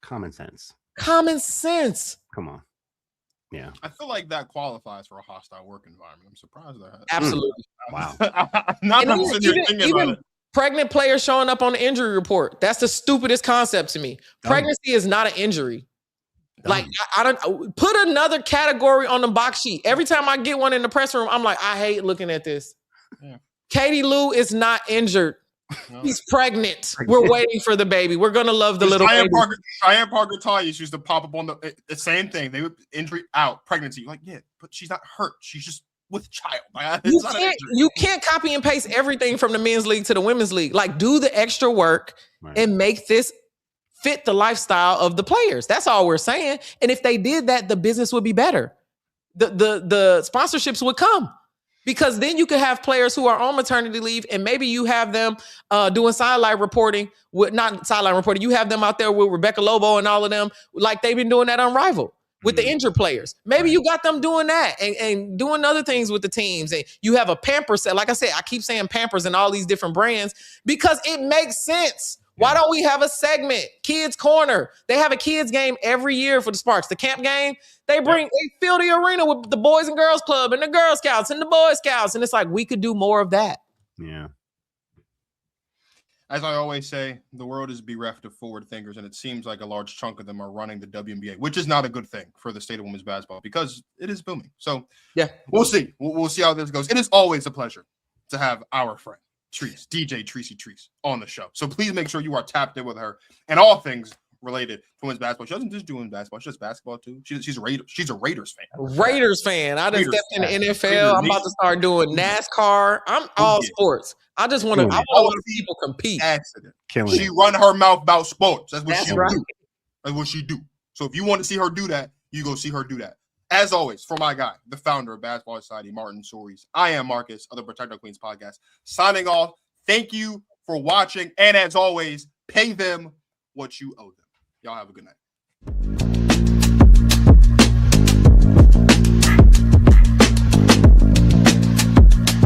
Common sense. Come on. Yeah. I feel like that qualifies for a hostile work environment. I'm surprised that. Absolutely. Wow. Even pregnant players showing up on the injury report. That's the stupidest concept to me. Pregnancy is not an injury. Like, I don't put another category on the box sheet. Every time I get one in the press room, I'm like, I hate looking at this. Yeah. Katie Lou is not injured. No. He's pregnant. We're waiting for the baby. We're going to love the little baby. Cheyenne Parker Tyus used to pop up on the same thing. They would injury out, pregnancy. Like, yeah, but she's not hurt. She's just with child. Like, you can't copy and paste everything from the men's league to the women's league. Like, do the extra work and make this fit the lifestyle of the players. That's all we're saying. And if they did that, the business would be better. The sponsorships would come, because then you could have players who are on maternity leave, and maybe you have them doing sideline reporting not sideline reporting. You have them out there with Rebecca Lobo and all of them, like they've been doing that Unrivaled with the injured players. Maybe you got them doing that and doing other things with the teams. And you have a Pampers set. Like I said, I keep saying Pampers and all these different brands because it makes sense. Why don't we have a segment, Kids Corner? They have a kids game every year for the Sparks. The camp game, they fill the arena with the Boys and Girls Club and the Girl Scouts and the Boy Scouts. And it's like, we could do more of that. Yeah. As I always say, the world is bereft of forward thinkers, and it seems like a large chunk of them are running the WNBA, which is not a good thing for the state of women's basketball because it is booming. So yeah, we'll see. We'll see how this goes. It is always a pleasure to have our friend, DJ Tricey Trice, on the show. So please make sure you are tapped in with her and all things related to women's basketball. She doesn't just do women's basketball; she does basketball too. She's a Raiders fan. Raiders fan. I just stepped in the NFL. I'm about to start doing NASCAR. I'm all sports. I just want to. I want to see people compete. Accident. She run her mouth about sports. That's what she do. That's what she do. So if you want to see her do that, you go see her do that. As always, for my guy, the founder of Basketball Society, Martin Sories, I am Marcus of the Protect Our Queens podcast. Signing off. Thank you for watching. And as always, pay them what you owe them. Y'all have a good night.